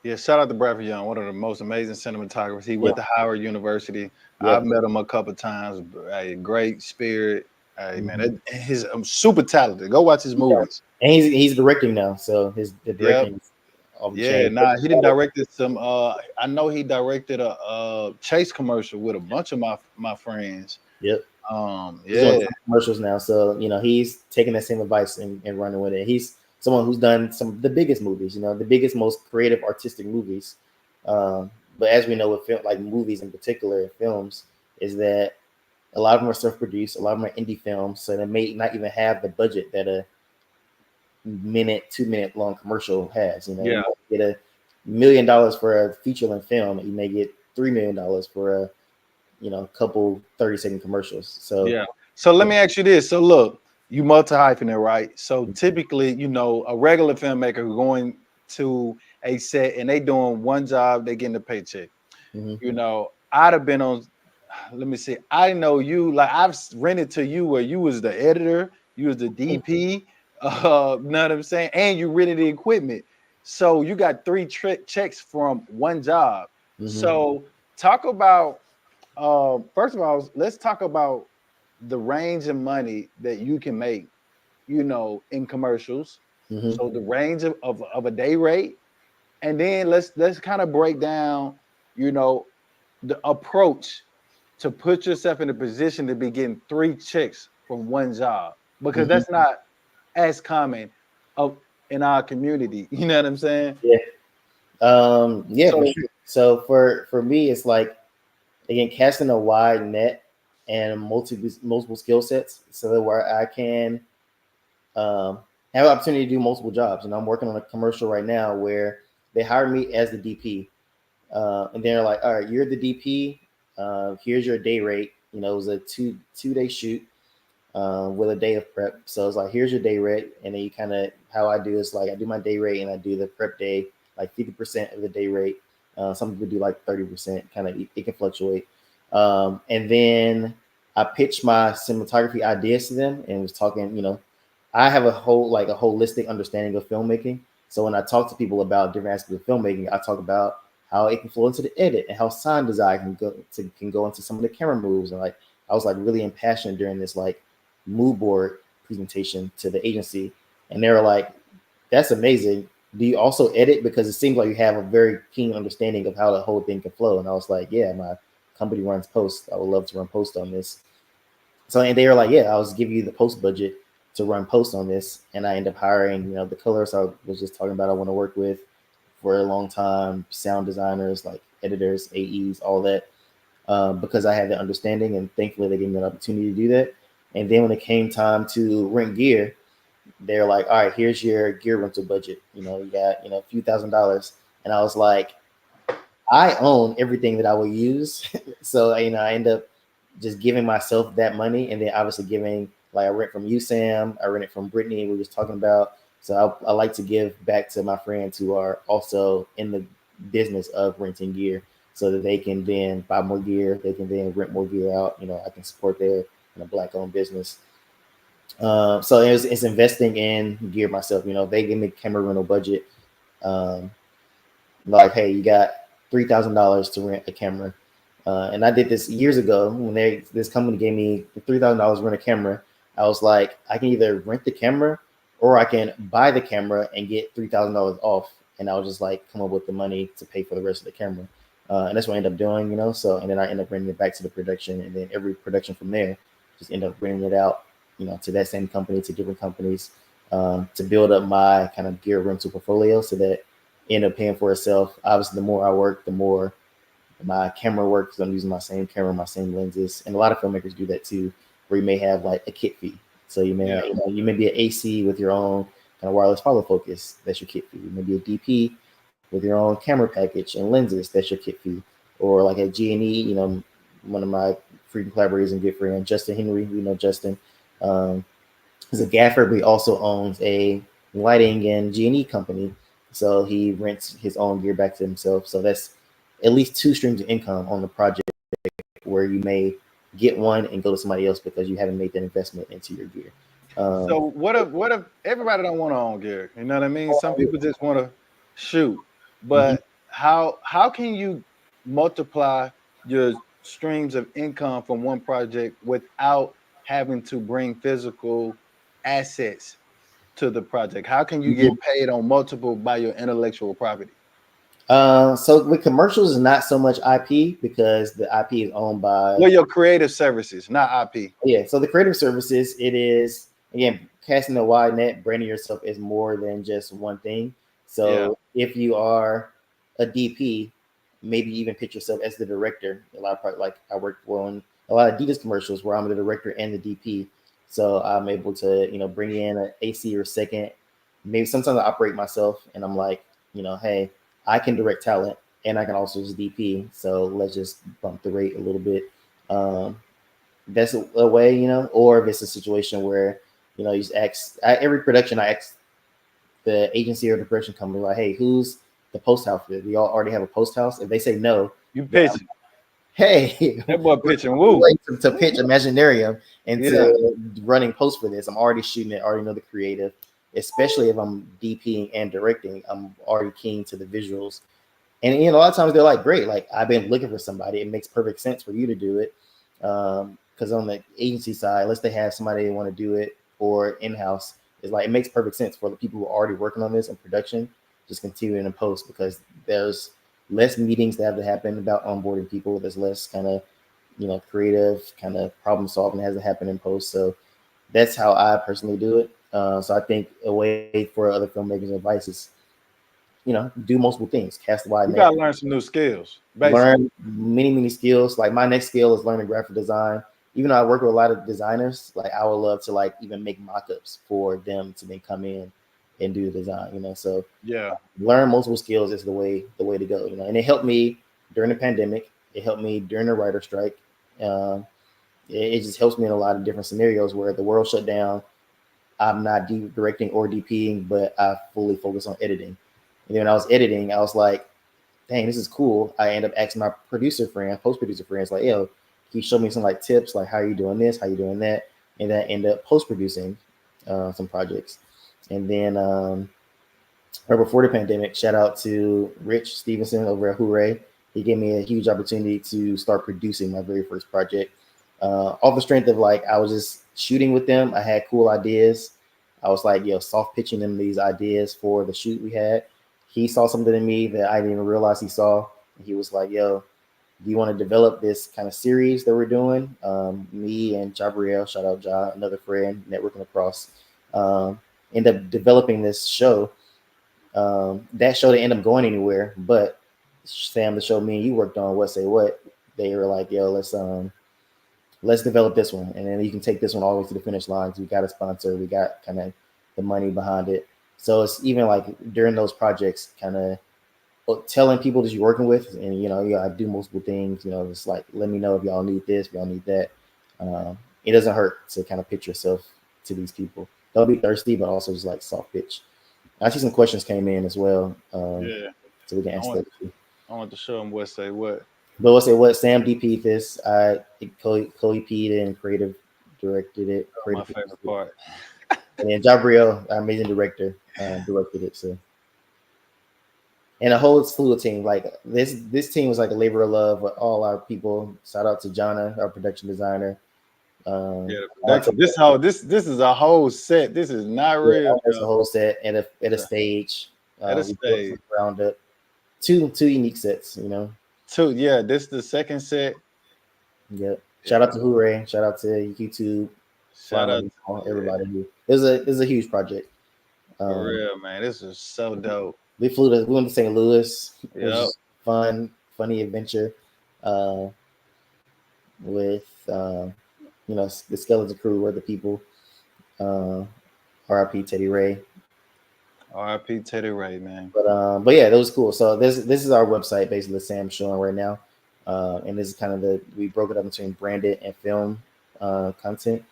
Yeah, shout out to Bradford Young, one of the most amazing cinematographers. He Yeah. went to Howard University. I've Yep. met him a couple times. A great spirit. Hey man, Hmm. he's super talented. Go watch his Yeah. movies. And he's directing now, so the Yep. directing is off the Yeah. chain. Nah, he didn't directed some. I know he directed a Chase commercial with a bunch of my friends. Yep. He's doing Yeah. commercials now, so he's taking that same advice and running with it. He's someone who's done some of the biggest movies, the biggest, most creative, artistic movies. Um, but as we know with film, like movies in particular, films, is that a lot of them are self-produced, a lot of them are indie films, so they may not even have the budget that a minute, 2 minute long commercial has. You Yeah. might get $1 million for a feature-length film, and you may get $3 million for a couple 30-second commercials. So Yeah. So let yeah. me ask you this. So look, you multi hyphenate, right? So typically, a regular filmmaker who going to a set and they doing one job, they getting a paycheck. Hmm. I'd have been on. Let me see. I know you. Like I've rented to you where you was the editor, you was the DP. You know what I'm saying? And you rented the equipment. So you got three checks from one job. Hmm. So talk about first of all, let's talk about the range of money that you can make, in commercials. Hmm. So the range of a day rate, and then let's kind of break down, you know, the approach to put yourself in a position to be getting three checks from one job because Hmm. that's not as common of in our community. You know what I'm saying? Yeah. Yeah, for So sure. So for me, it's like, again, casting a wide net and multiple skill sets, so that where I can um, have an opportunity to do multiple jobs. And I'm working on a commercial right now where they hired me as the DP, and they're like, "All right, you're the DP. Here's your day rate." It was a two day shoot with a day of prep. So it's like, here's your day rate, and then you kind of, how I do is like I do my day rate and I do the prep day, like 50% of the day rate. Some people do like 30%. Kind of, it can fluctuate. And then I pitched my cinematography ideas to them and was talking. I have a holistic understanding of filmmaking. So when I talk to people about different aspects of filmmaking, I talk about how it can flow into the edit and how sound design can go into some of the camera moves. And like I was like really impassioned during this like mood board presentation to the agency, and they were like, "That's amazing. Do you also edit? Because it seems like you have a very keen understanding of how the whole thing can flow." And I was like, "Yeah, my company runs post. I would love to run post on this." So and they were like, "Yeah, I'll just give you the post budget to run post on this." And I end up hiring, the colorists I was just talking about I want to work with for a long time, sound designers, like editors, AEs, all that, because I had the understanding, and thankfully they gave me an opportunity to do that. And then when it came time to rent gear, they're like, "All right, here's your gear rental budget. You got a few $1,000s." And I was like, I own everything that I will use. So I end up just giving myself that money, and then obviously giving, like, I rent from you, Sam. I rent it from Brittany. We were just talking about. So I like to give back to my friends who are also in the business of renting gear, so that they can then buy more gear. They can then rent more gear out. I can support their black-owned business. So it's investing in gear myself. They give me camera rental budget. Um, like, hey, you got $3,000 to rent a camera. And I did this years ago when this company gave me $3,000 to rent a camera. I was like, I can either rent the camera or I can buy the camera and get $3,000 off. And I was just like, come up with the money to pay for the rest of the camera. And that's what I ended up doing. So, and then I end up bringing it back to the production, and then every production from there just end up bringing it out, to that same company, to different companies, to build up my kind of gear rental portfolio, so that end up paying for itself. Obviously, the more I work, the more my camera works. I'm using my same camera, my same lenses, and a lot of filmmakers do that too, where you may have like a kit fee. So you may yeah, you may be an AC with your own kind of wireless follow focus. That's your kit fee. You may be a DP with your own camera package and lenses. That's your kit fee. Or like a G&E. One of my frequent collaborators and good friend Justin Henry. Justin. He's a gaffer, but he also owns a lighting and G&E company. So he rents his own gear back to himself. So that's at least two streams of income on the project where you may get one and go to somebody else because you haven't made that investment into your gear. So Um, what if everybody don't want to own gear? You know what I mean? Some people just want to shoot. mhm. But how can you multiply your streams of income from one project without having to bring physical assets to the project? How can you get paid on multiple by your intellectual property? So with commercials, is not so much IP because the IP is owned by. Well, your creative services, not IP. Yeah, so the creative services, it is again casting a wide net, branding yourself is more than just one thing. Yeah. So if you are a DP, maybe even pitch yourself as the director. A lot of like I worked on a lot of Adidas commercials where I'm the director and the DP. So I'm able to, bring in an AC or second. Maybe sometimes I operate myself and I'm like, hey, I can direct talent and I can also just DP. So let's just bump the rate a little bit. Um, that's a way, or if it's a situation where, you just ask every production, I ask the agency or the production company, like, hey, who's the post house for this? Do y'all already have a post house? If they say no, You then pitching. hey, That boy pitching woo. way to pitch Imaginarium and Yeah. to running posts for this. I'm already shooting it, already know the creative, especially if I'm DPing and directing. I'm already keen to the visuals. And a lot of times they're like, great, like I've been looking for somebody. It makes perfect sense for you to do it. Because on the agency side, unless they have somebody they want to do it or in-house, it's like it makes perfect sense for the people who are already working on this in production, just continuing in post because there's less meetings that have to happen about onboarding people. There's less kind of, creative kind of problem solving that has to happen in post. So that's how I personally do it. So I think a way for other filmmakers advice is, do multiple things, cast a wide You net, gotta learn some new skills, basically. learn many skills. Like my next skill is learning graphic design. Even though I work with a lot of designers, like I would love to like even make mock-ups for them to then come in and do the design. So Yeah. learn multiple skills is the way to go. And it helped me during the pandemic. It helped me during the writer strike. Um, it just helps me in a lot of different scenarios where the world shut down. I'm not directing or DPing, but I fully focus on editing. And then when I was editing, I was like, dang, this is cool. I end up asking my producer friend, post producer friends, like, yo, can you show me some like tips, like how are you doing this, how you doing that, and then end up post producing some projects. And then right before the pandemic, shout out to Rich Stevenson over at Hooray. He gave me a huge opportunity to start producing my very first project. Off the strength of like I was just shooting with them, I had cool ideas. I was like, yo, soft pitching them these ideas for the shoot we had. He saw something in me that I didn't even realize he saw. He was like, yo, do you want to develop this kind of series that we're doing? Me and Jabriel, shout out Ja, another friend, networking across, end up developing this show. That show didn't end up going anywhere, but Sam, the show me and you worked on, What Say What, they were like, yo, let's develop this one, and then you can take this one all the way to the finish line. We got a sponsor, we got kind of the money behind it. So it's even like during those projects, kind of telling people that you're working with, and you gotta do multiple things. It's like let me know if y'all need this, if y'all need that. It doesn't hurt to kind of pitch yourself to these people. Don't be thirsty, but also just like soft pitch. I see some questions came in as well, Yeah. so we can I answer want that. I want to show them what say what. But we'll say what Sam DP this. I co-EP'd it and creative directed it, Oh, my creative produced favorite it. part. And then Jabriel, our amazing director, directed it. So and a whole slew of team. Like this team was like a labor of love with all our people. Shout out to Jonna, our production designer. Yeah, the Shout out to production. This is a whole set. This is not yeah, real, there's a y'all. whole set at a So, stage. at a We built from stage. the ground up. Two unique sets. Two, yeah, this the second set. Yep. Shout Yeah. out to Hooray. Shout out to YouTube, Shout out Flying, to yeah, everybody who it was a huge project. for Um, real, man. This is so dope. we went to St. Louis. It was Yep. just fun, funny adventure uh, with the skeleton crew were the people. Uh, R.I.P. Teddy Ray. R.I.P. Teddy Ray, man. But yeah, that was cool. So this is our website basically that Sam's showing right now, and this is kind of we broke it up between branded and film content.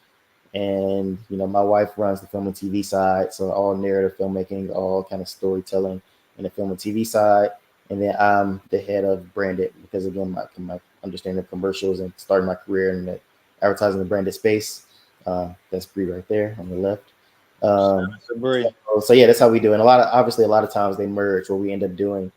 And my wife runs the film and TV side, so all narrative filmmaking, all kind of storytelling in the film and TV side. And then I'm the head of branded because again, my understanding of commercials and starting my career in the advertising and branded space. That's Bree right there on the left. Um, Sabri. so yeah, that's how we do. And a lot of times they merge where we end up doing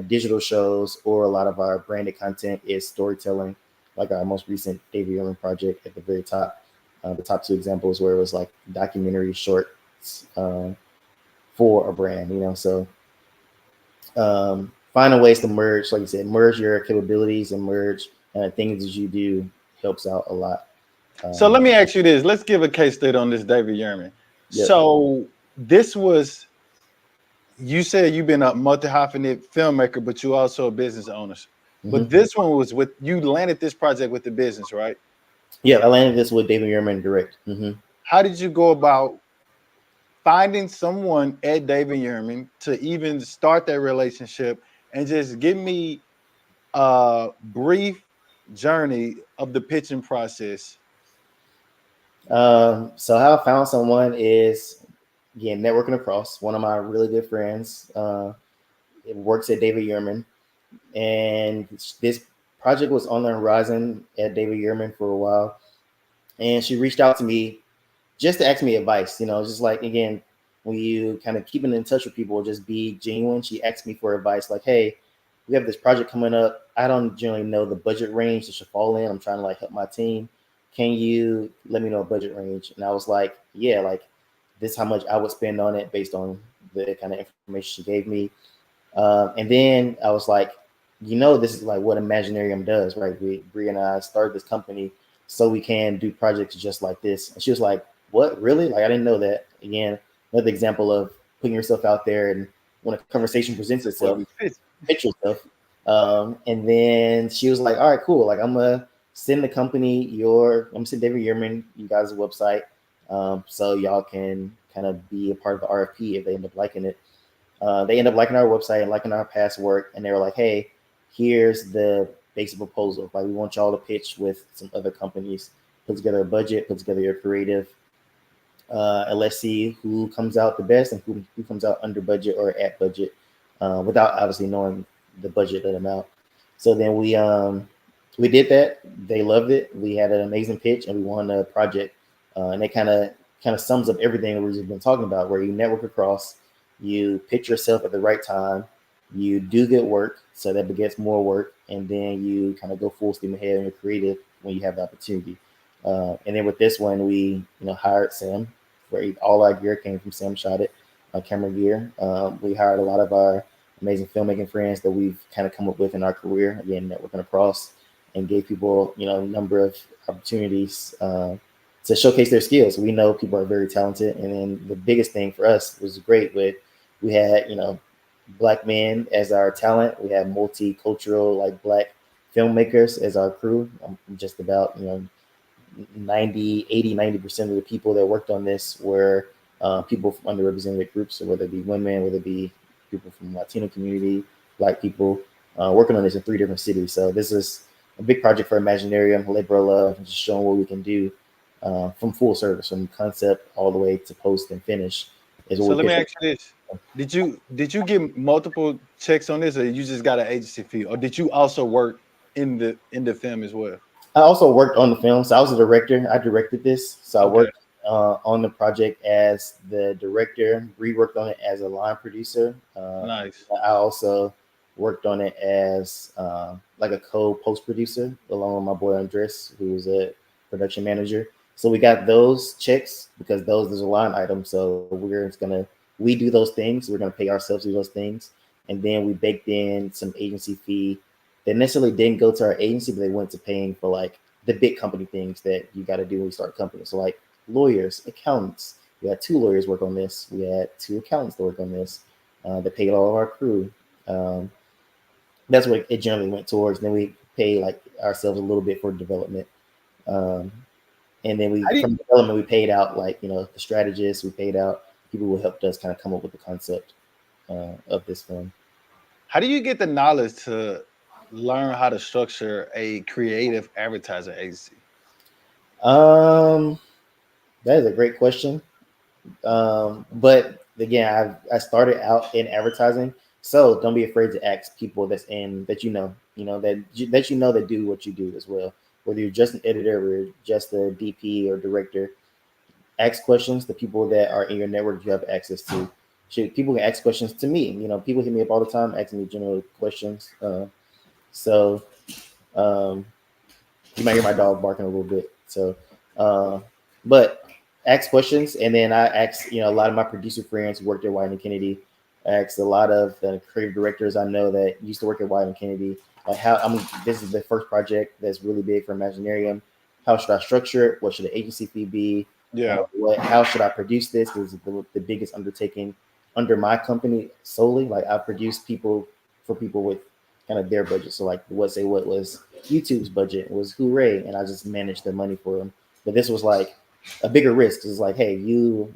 digital shows, or a lot of our branded content is storytelling, like our most recent David Yearling project at the very top. The top two examples where it was like documentary shorts for a brand, So finding ways to merge, like you said, merge your capabilities and merge things that you do helps out a lot. So Um, let me ask you this. Let's give a case study on this David Yerman. yep. So this was, you said you've been a multi-hyphenate filmmaker, but you also a business owner. hmm But this one was with, you landed this project with the business, right? Yeah, I landed this with David Yearman direct. How did you go about finding someone at David Yerman to even start that relationship, and just give me a brief journey of the pitching process? So how I found someone is, again, networking across. One of my really good friends it works at David Yearman, and this project was on the horizon at David Yearman for a while. And she reached out to me just to ask me advice. Just like, again, when you kind of keeping in touch with people, just be genuine. She asked me for advice, like, "Hey, we have this project coming up. I don't generally know the budget range that should fall in. I'm trying to like help my team. Can you let me know a budget range?" And I was like, "Yeah, like this is how much I would spend on it based on the kind of information she gave me." And then I was like, this is like what Imaginarium does, right? Bree and I started this company so we can do projects just like this. And she was like, "What, really? Like, I didn't know that." Again, another example of putting yourself out there, and when a conversation presents itself, pitch yourself. And then she was like, "All right, cool. Like, I'm gonna send the company I'm gonna send David Yearman you guys' website, so y'all can kind of be a part of the RFP if they end up liking it." They end up liking our website and liking our past work, and they were like, "Hey, here's the basic proposal. Like, we want y'all to pitch with some other companies, put together a budget, put together your creative, and let's see who comes out the best and who comes out under budget or at budget, without obviously knowing the budget amount." So then we did that. They loved it. We had an amazing pitch, and we won the project. And it kind of sums up everything that we've been talking about, where you network across, you pitch yourself at the right time, you do good work, so that begets more work, and then you kind of go full steam ahead and you're creative when you have the opportunity. And then with this one, we hired Sam. For all our gear came from Sam Shot It, camera gear. We hired a lot of our amazing filmmaking friends that we've kind of come up with in our career, again, networking across, and gave people a number of opportunities to showcase their skills. We know people are very talented, and then the biggest thing for us was great with, we had black men as our talent. We had multicultural, like, black filmmakers as our crew. Just about 90% of the people that worked on this were people from underrepresented groups, so whether it be women, whether it be people from Latino community, black people, working on this in 3 different cities. So this is a big project for Imaginarium, labor of love, and just showing what we can do from full service, from concept all the way to post and finish, is what So we let me pitch. ask you this. Did you get multiple checks on this, or you just got an agency fee, or did you also work in the film as well? I also worked on the film, so I was a director. I directed this, so I Okay, worked on the project as the director. Bree worked on it as a line producer. nice. I also worked on it as like a co-post producer, along with my boy Andres, who was a production manager. So we got those checks because those is a line item. So we do those things. We're gonna pay ourselves to do those things, and then we baked in some agency fee that necessarily didn't go to our agency, but they went to paying for like the big company things that you got to do when you start a company. So like lawyers, accountants. We had 2 lawyers work on this. We had 2 accountants to work on this. They paid all of our crew. Um, that's what it generally went towards. And then we pay like ourselves a little bit for development. Um, and then How do you, from development, we paid out like, the strategists, we paid out people who helped us kind of come up with the concept of this film. how do you get the knowledge to learn how to structure a creative advertising agency? Um, That is a great question. But again, I started out in advertising, so don't be afraid to ask people that's in that that you know that do what you do as well. Whether you're just an editor or just a DP or director, ask questions. The people that are in your network you have access to. Shoot, people can ask questions to me. People hit me up all the time asking me general questions. So um, you might hear my dog barking a little bit. So, uh, but ask questions, and then I asked, a lot of my producer friends who worked at White and Kennedy. I asked a lot of the creative directors I know that used to work at White and Kennedy. Like this is the first project that's really big for Imaginarium. How should I structure it? What should the agency fee be? Yeah. How should I produce this? This is the biggest undertaking under my company solely. Like I produce people for people with kind of their budget. So like what was YouTube's budget was Hooray, and I just managed the money for them. But this was like a bigger risk. It's like, hey,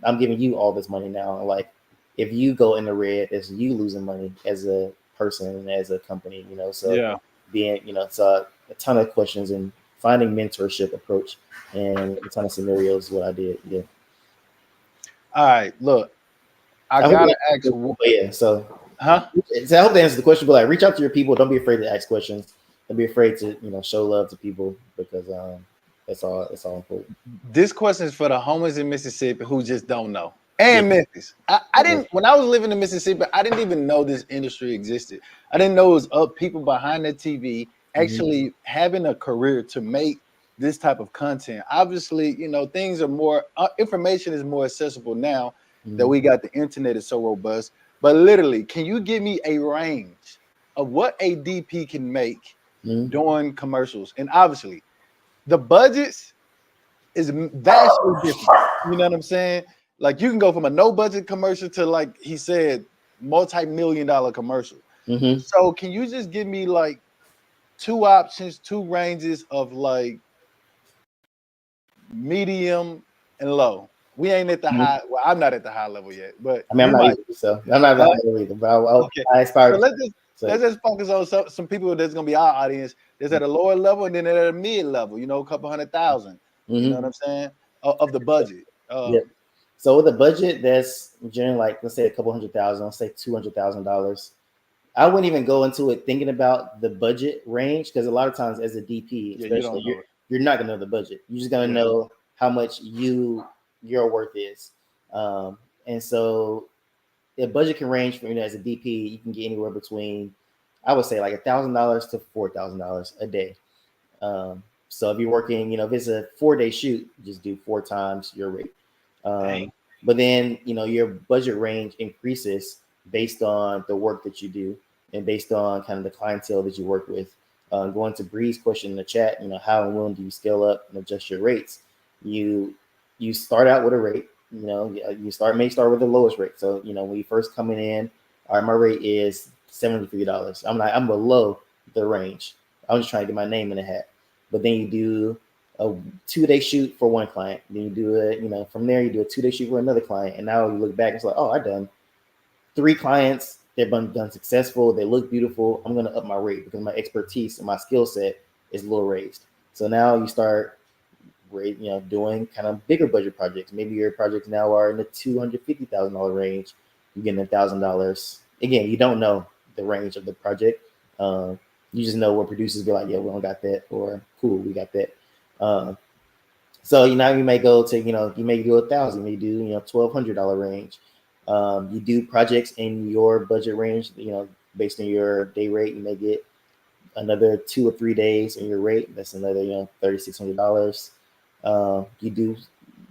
I'm giving you all this money now. Like, if you go in the red, it's you losing money as a person and as a company. So Yeah. it's a ton of questions and finding mentorship approach and a ton of scenarios. What I did, yeah. All right. Look, I I hope gotta that ask. answers, but yeah. Huh? So I hope that answers the question. But like, reach out to your people. Don't be afraid to ask questions. Don't be afraid to show love to people because that's all. That's all important. This question is for the homies in Mississippi who just don't know. Yeah. And Memphis. I Yeah. didn't when I was living in Mississippi, I didn't even know this industry existed. I didn't know it was up people behind the TV Mhm. actually having a career to make this type of content. Obviously, things are more information is more accessible now that Mhm. we got the internet is so robust. But literally, can you give me a range of what a DP can make Mhm. doing commercials? And obviously, the budgets is vastly different. You know what I'm saying? Like you can go from a no budget commercial to like he said, multi-million dollar commercial. Mhm. So can you just give me like two options, two ranges of like medium and low? We ain't at the Mhm. high. Well, I'm not at the high level yet, but I mean, I'm you not might. either, so I'm not Huh? that high either. But Okay. I So aspire to. let's So. just focus on some people that's gonna be our audience that's at a lower level and then at a mid level, a couple 100,000. You know Mhm. what I'm saying? Of the budget. Yep. So with a budget that's generally like let's say a couple hundred thousand, let's say $200,000. I wouldn't even go into it thinking about the budget range because a lot of times as a DP, Yeah, you especially don't know it. you're not gonna know the budget. You're just gonna Yeah. know how much your worth is. Um, and so the budget can range from as a DP, you can get anywhere between I would say like $1,000 to $4,000 a day. So if you're working, if it's a 4-day shoot, just do 4 times your rate. Dang. Um, but then, your budget range increases based on the work that you do and based on kind of the clientele that you work with. Going to Bree's question in the chat, how and when do you scale up and adjust your rates? You you start out with a rate, may start with the lowest rate. So, when you first coming in, all right, my rate is $73. I'm below the range. I'm just trying to get my name in the hat. But then you do a 2-day shoot for one client. Then you do it, from there you do a 2-day shoot for another client. And now you look back, it's like, oh, I've done 3 clients. They've been done successful. They look beautiful. I'm going to up my rate because my expertise and my skill set is a little raised. So now you start, doing kind of bigger budget projects. Maybe your projects now are in the $250,000 range. You're getting $1,000. Again, you don't know the range of the project. You just know where producers be like, yeah, we don't got that, or cool, we got that. Um, so now you may go to you may do 1,000, you may do $1,200 range. You do projects in your budget range, based on your day rate. You may get another 2 or 3 days in your rate. That's another $3,600. You do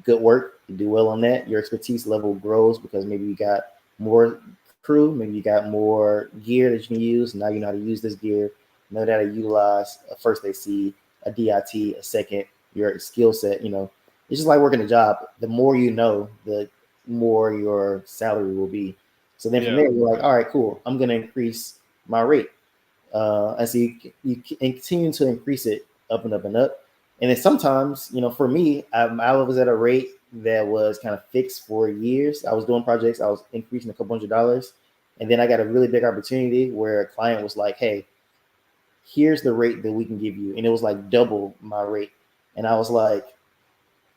good work, you do well on that. Your expertise level grows because maybe you got more crew, maybe you got more gear that you can use. Now you know how to use this gear, know how to utilize. First they see a DIT, a second your skill set. It's just like working a job. The more you know, the more your salary will be. So then from Yeah. there, you're like, all right, cool. I'm going to increase my rate. And so you continue to increase it up and up and up. And then sometimes, for me, I was at a rate that was kind of fixed for years. I was doing projects, I was increasing a couple $100. And then I got a really big opportunity where a client was like, hey, here's the rate that we can give you. And it was like double my rate. And I was like,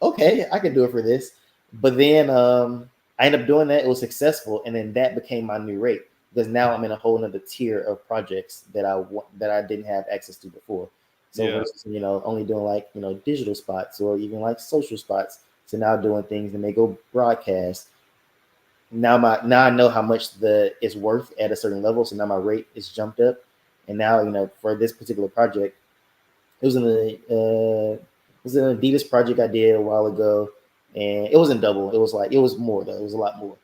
okay, I can do it for this. But then I ended up doing that. It was successful, and then that became my new rate because now I'm in a whole nother tier of projects that I didn't have access to before. So Yeah. versus only doing like digital spots or even like social spots, to now doing things and they go broadcast. Now I know how much the is worth at a certain level, so now my rate is jumped up, and now for this particular project it was an Adidas project I did a while ago, and it wasn't double. It was like it was more though. It was a lot more.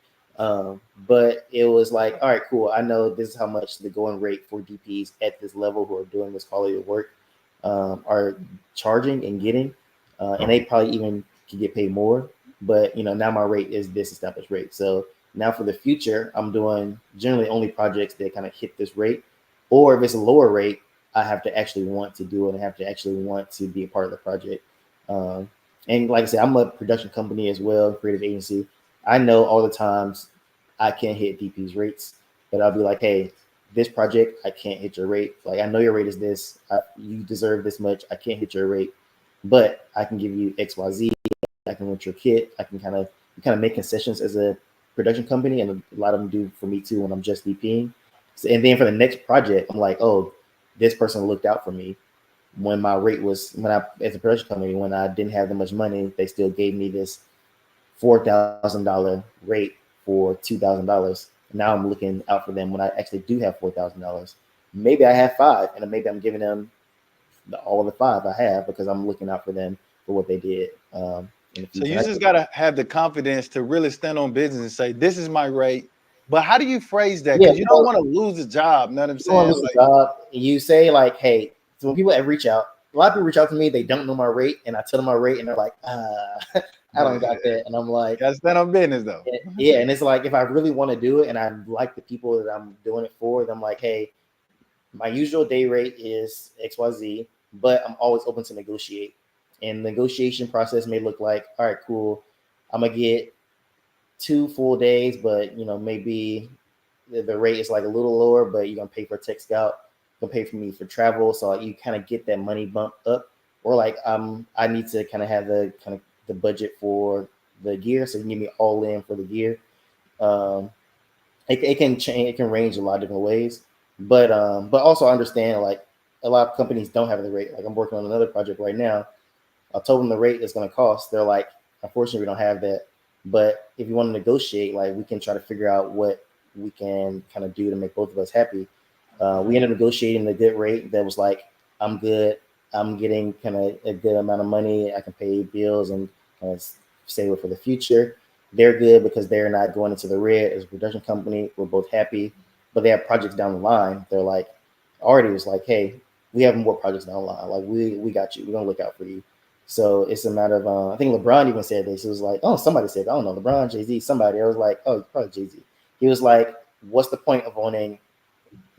But it was like, all right, cool. I know this is how much the going rate for DPs at this level who are doing this quality of work are charging and getting, and they probably even could get paid more. But now my rate is this established rate. So now for the future, I'm doing generally only projects that kind of hit this rate, or if it's a lower rate, I have to actually want to do it and have to actually want to be a part of the project. Um, and like I said, I'm a production company as well, creative agency. I know all the times I can't hit DP's rates, but I'll be like, hey, this project, I can't hit your rate. Like, I know your rate is this. You deserve this much. I can't hit your rate, but I can give you X, Y, Z. I can rent your kit. I can kind of make concessions as a production company, and a lot of them do for me too when I'm just DPing. So, and then for the next project, I'm like, oh, this person looked out for me when my rate was when I as a production company when I didn't have that much money. They still gave me this $4,000 rate for $2,000. Now I'm looking out for them when I actually do have $4,000. Maybe I have five, and maybe I'm giving them all of the five I have because I'm looking out for them for what they did in the So future. you just gotta have the confidence to really stand on business and say, "This is my rate." But how do you phrase that? Yeah, Because you don't want to lose a job. Know what I'm you don't want saying? to lose a job. You say like, hey, so when people reach out, a lot of people reach out to me, they don't know my rate, and I tell them my rate, and they're like, I don't got that, and I'm like, Gotta stand on business though. yeah, and it's like if I really want to do it, and I like the people that I'm doing it for, then I'm like, hey, my usual day rate is XYZ, but I'm always open to negotiate. And negotiation process may look like, all right, cool, I'm gonna get 2 full days, but maybe the rate is like a little lower, but you're gonna pay for tech scout, you're gonna pay for me for travel, so like, you kind of get that money bump up. Or like I need to kind of have the budget for the gear, so you can give me all in for the gear. Um, it can change, it can range a lot of different ways, but also understand like a lot of companies don't have the rate. Like I'm working on another project right now. I told them the rate is going to cost. They're like, unfortunately, we don't have that. But if you want to negotiate, like we can try to figure out what we can kind of do to make both of us happy. We ended up negotiating a good rate that was like, I'm good. I'm getting kind of a good amount of money. I can pay bills and kind of save it for the future. They're good because they're not going into the red as a production company. We're both happy, but they have projects down the line. They're like, already was like, hey, we have more projects down the line. Like we got you. We're gonna look out for you. So it's a matter of I think LeBron even said this. It was like, oh, somebody said, I don't know, LeBron, Jay Z, somebody. I was like, oh, probably Jay Z. He was like, what's the point of owning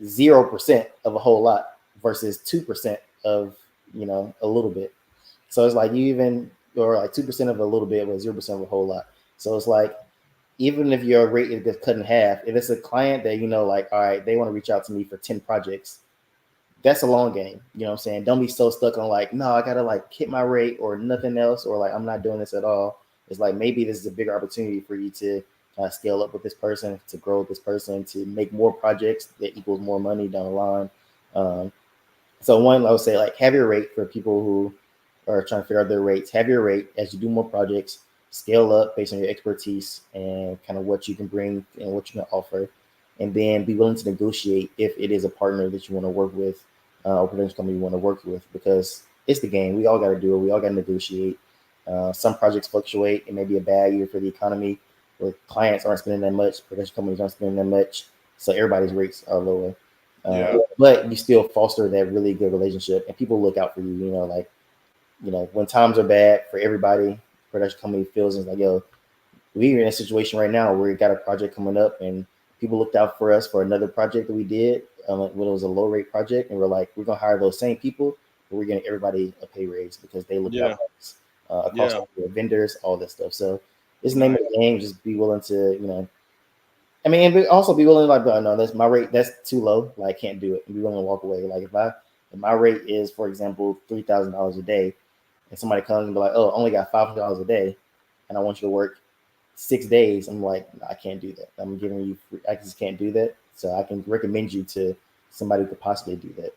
0% of a whole lot versus 2% of a little bit? So it's like you even or like 2% of a little bit, but 0% of a whole lot. So it's like even if your rate is cut in half, if it's a client that like, all right, they want to reach out to me for 10 projects, that's a long game. You know what I'm saying? Don't be so stuck on like, no, I gotta like hit my rate or nothing else, or like I'm not doing this at all. It's like maybe this is a bigger opportunity for you to scale up with this person, to grow with this person, to make more projects that equals more money down the line. Um, so one, I would say like have your rate for people who are trying to figure out their rates. Have your rate as you do more projects. Scale up based on your expertise and kind of what you can bring and what you can offer, and then be willing to negotiate if it is a partner that you want to work with or potential company you want to work with, because it's the game. We all got to do it. We all got to negotiate. Some projects fluctuate. It may be a bad year for the economy where clients aren't spending that much, production companies aren't spending that much, so everybody's rates are lower. Yeah. But you still foster that really good relationship, and people look out for you. Like when times are bad for everybody, production company feels like, yo, we're in a situation right now where we got a project coming up, and people looked out for us for another project that we did when it was a low rate project, and we're like, we're gonna hire those same people, but we're getting everybody a pay raise because they looked out Yeah. for us across Yeah. the vendors, all that stuff. So it's the name of Nice. the game. Just be willing to, I mean, and also be willing to like, oh, no, that's my rate. That's too low. Like, I can't do it. And be willing to walk away. Like, if my rate is, for example, $3,000 a day, and somebody comes and be like, "Oh, I only got $500 a day, and I want you to work 6 days," I'm like, "I can't do that. I'm giving you free, I just can't do that. So I can recommend you to somebody who could possibly do that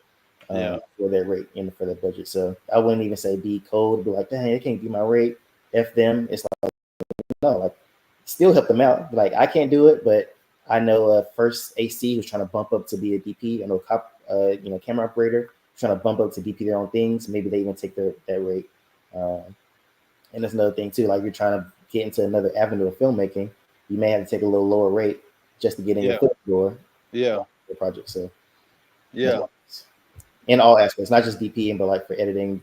Yeah. for that rate and for that budget." So I wouldn't even say be cold, be like, "Dang, they can't do my rate." F them. It's like, no, like still help them out. Like I can't do it, but I know first AC who's trying to bump up to be a DP. I know camera operator trying to bump up to DP their own things. Maybe they even take that rate. Um, and that's another thing too. Like you're trying to get into another avenue of filmmaking, you may have to take a little lower rate just to get in your Yeah. foot door Yeah. the project. So that's Yeah. why in all aspects, not just DPing, but like for editing,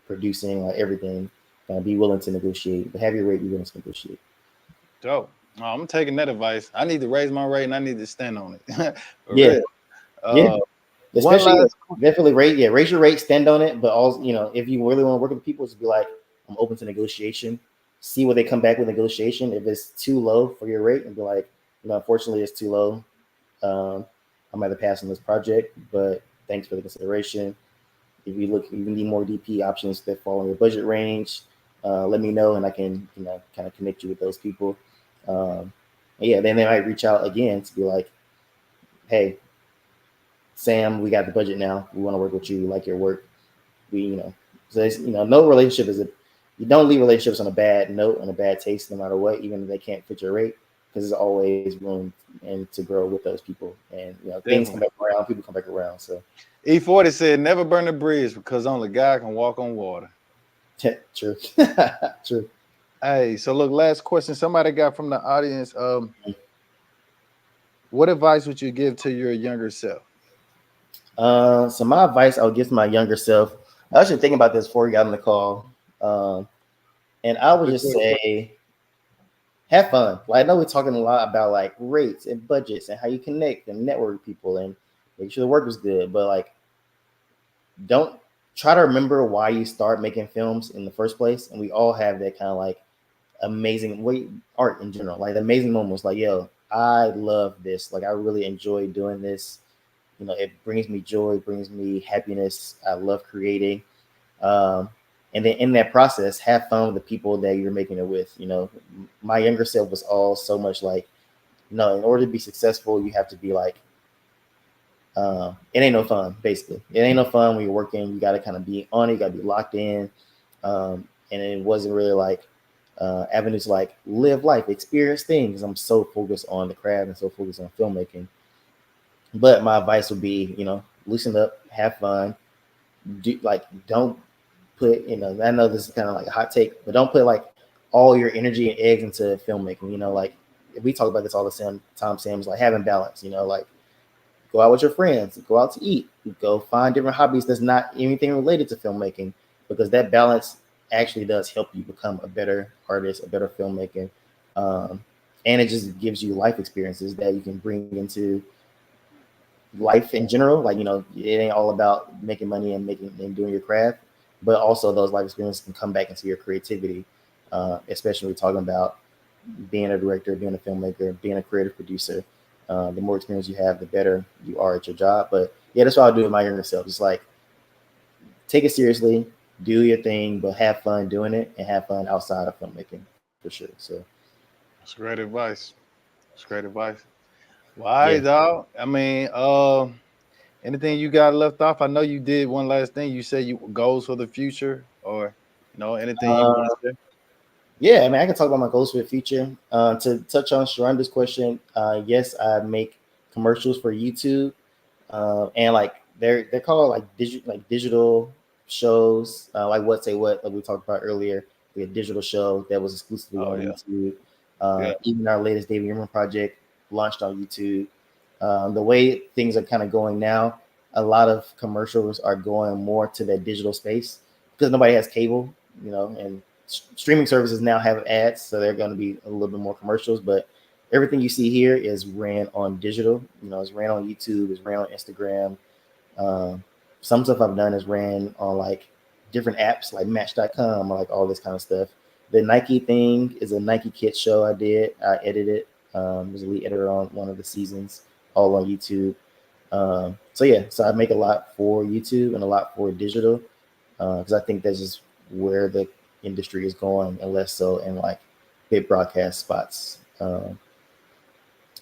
producing, like everything. Be willing to negotiate, but have your rate be willing to negotiate. Dope. Oh, I'm taking that advice. I need to raise my rate and I need to stand on it. For Yeah, real. yeah. Uh, one Especially last. definitely raise your rate, stand on it. But also, if you really want to work with people, just be like, I'm open to negotiation. See what they come back with negotiation. If it's too low for your rate, and be like, unfortunately, it's too low. Um, I'm either passing this project, but thanks for the consideration. If you need more DP options that fall in your budget range, let me know, and I can kind of connect you with those people. Um, yeah, then they might reach out again to be like, hey, Sam, we got the budget now. We want to work with you. We like your work. So it's, no relationship is you don't leave relationships on a bad note, on a bad taste, no matter what, even if they can't fit your rate, because there's always room and to grow with those people, and things come Definitely. back around, people come back around. So E40 said, never burn a bridge because only God can walk on water. true, true. Hey, so look, last question somebody got from the audience. What advice would you give to your younger self? So my advice I would give to my younger self. I was actually thinking about this before we got on the call, um, and I would Good just question. say have fun. Like I know we're talking a lot about like rates and budgets and how you connect and network with people and make sure the work is good, but like don't try to remember why you start making films in the first place. And we all have that kind of like amazing art in general, like the amazing moments. Like yo, I love this. Like I really enjoy doing this. It brings me joy, brings me happiness. I love creating. Um, and then in that process, have fun with the people that you're making it with. My younger self was all so much like, no, in order to be successful, you have to be like, it ain't no fun, basically. It ain't no fun when you're working. You got to kind of be on it, you got to be locked in. And it wasn't really like avenues like live life, experience things. I'm so focused on the craft and so focused on filmmaking. But my advice would be, loosen up, have fun, don't put, I know this is kind of like a hot take, but don't put like all your energy and eggs into filmmaking. Like we talk about this all the same time. Sam's like having balance. Like go out with your friends, go out to eat, go find different hobbies that's not anything related to filmmaking, because that balance actually does help you become a better artist, a better filmmaker, um, and it just gives you life experiences that you can bring into life in general. Like it ain't all about making money and making and doing your craft, but also those life experiences can come back into your creativity. Especially when we're talking about being a director, being a filmmaker, being a creative producer. The more experience you have, the better you are at your job. But yeah, that's what I'll do with my younger self. Just like take it seriously, do your thing, but have fun doing it and have fun outside of filmmaking for sure. So That's great advice. That's great advice. Well, all yeah. right, dog. I mean, anything you got left off? I know you did one last thing. You said you goals for the future, or anything you want Uh, to say? Yeah, I mean, I can talk about my goals for the future. To touch on Sharonda's question, yes, I make commercials for YouTube, and like they're called like digital shows, like What Say What, like we talked about earlier. We had a digital show that was exclusively Oh on yeah, YouTube. yeah, Even our latest David Human project launched on YouTube. The way things are kind of going now, a lot of commercials are going more to that digital space because nobody has cable, and streaming services now have ads, so they're going to be a little bit more commercials. But everything you see here is ran on digital. It's ran on YouTube, it's ran on Instagram. Um, some stuff I've done is ran on like different apps like Match.com or like all this kind of stuff. The Nike thing is a Nike Kit show I did. I edited. Was a lead editor on one of the seasons, all on YouTube. So yeah, so I make a lot for YouTube and a lot for digital because I think that's just where the industry is going, and less so in like big broadcast spots.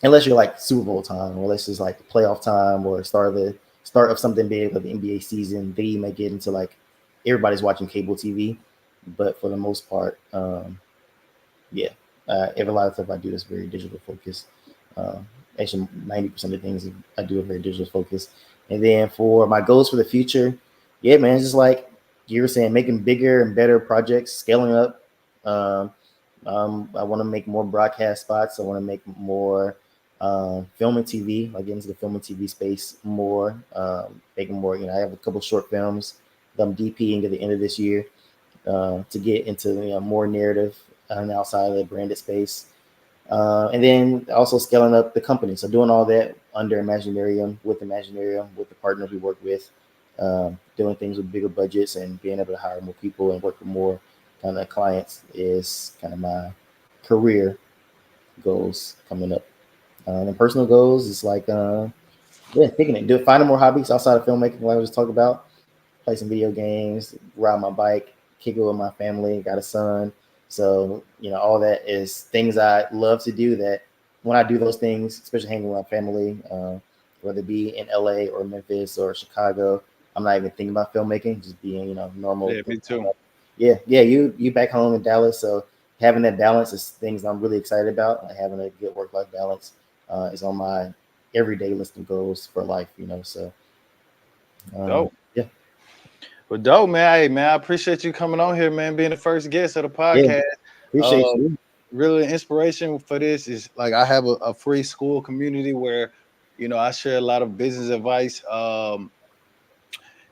Unless you're like Super Bowl time, or unless it's like playoff time, or start of something big like the NBA season, then you may get into like everybody's watching cable TV. But for the most part, yeah, every lot of stuff I do is very digital focused. Uh, Actually, 90% of the things I do are very digital focused. And then for my goals for the future, yeah, man, it's just like you were saying, making bigger and better projects, scaling up. Um, I want to make more broadcast spots. I want to make more film and TV, like get into the film and TV space more, making more. I have a couple short films that I'm DPing at the end of this year to get into more narrative and outside of the branded space. And then also scaling up the company. So doing all that under Imaginarium with the partners we work with, doing things with bigger budgets and being able to hire more people and work with more kind of clients is kind of my career goals coming up. And personal goals is like, yeah, picking it, finding more hobbies outside of filmmaking, like I was just talking about, play some video games, ride my bike, kick it with my family. Got a son, so all that is things I love to do. That when I do those things, especially hanging with my family, whether it be in LA or Memphis or Chicago, I'm not even thinking about filmmaking. Just being normal. Yeah, me too. Yeah, yeah. You back home in Dallas, so having that balance is things I'm really excited about. Like having a good work life balance is on my everyday list of goals for life. So Dope. yeah, Well, dope, man. Hey, man, I appreciate you coming on here, man, being the first guest of the yeah. podcast. Appreciate Uh, you. Really, inspiration for this is like I have a free school community where, I share a lot of business advice.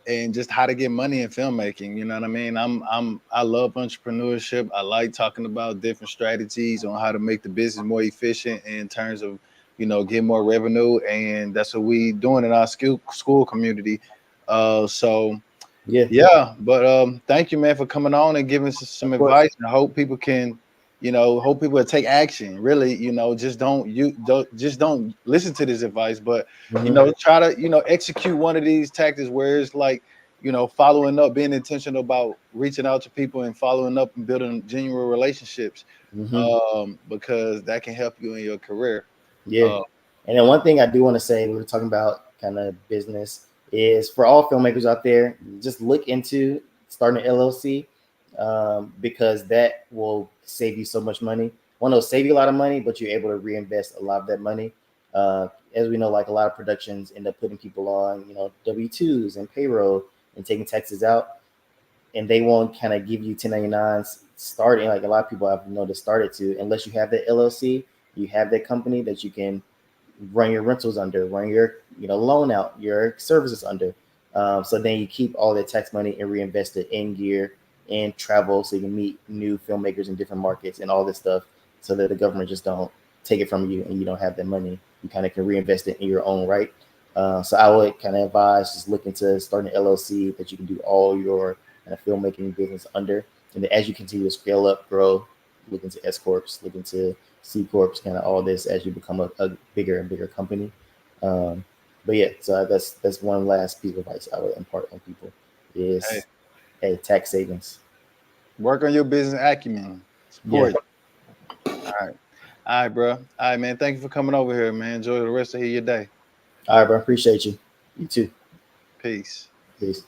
And just how to get money in filmmaking. You know what I mean? I love entrepreneurship. I like talking about different strategies on how to make the business more efficient in terms of, get more revenue. And that's what we doing in our school community. So Yeah, yeah, but thank you, man, for coming on and giving us some of course. advice. And I hope people can, hope people will take action. Really, just don't listen to this advice, but Hmm. try to execute one of these tactics where it's like following up, being intentional about reaching out to people and following up and building genuine relationships, Hmm. because that can help you in your career. Yeah. Uh, And then one thing I do want to say, we were talking about kind of business, is for all filmmakers out there, just look into starting an LLC, because that will save you so much money. One, it'll save you a lot of money, but you're able to reinvest a lot of that money. As we know, like a lot of productions end up putting people on, W-2s and payroll and taking taxes out, and they won't kind of give you 1099s starting. Like a lot of people I've noticed started to, unless you have that LLC, you have that company that you can run your rentals under, run your loan out, your services under. So then you keep all that tax money and reinvest it in gear and travel, so you can meet new filmmakers in different markets and all this stuff, so that the government just don't take it from you and you don't have that money. You kind of can reinvest it in your own right. So I would kind of advise just looking to start an LLC that you can do all your kind of filmmaking business under. And then as you continue to scale up, grow, look into S corps, look into C corps, kind of all this as you become a bigger and bigger company. Um, but yeah, so that's one last piece of advice I would impart on people hey, is, hey, tax savings. work on your business acumen. Yeah. Support. All right. All right, bro. All right, man. Thank you for coming over here, man. Enjoy the rest of your day. All right, bro. Appreciate you. You too. Peace. Peace.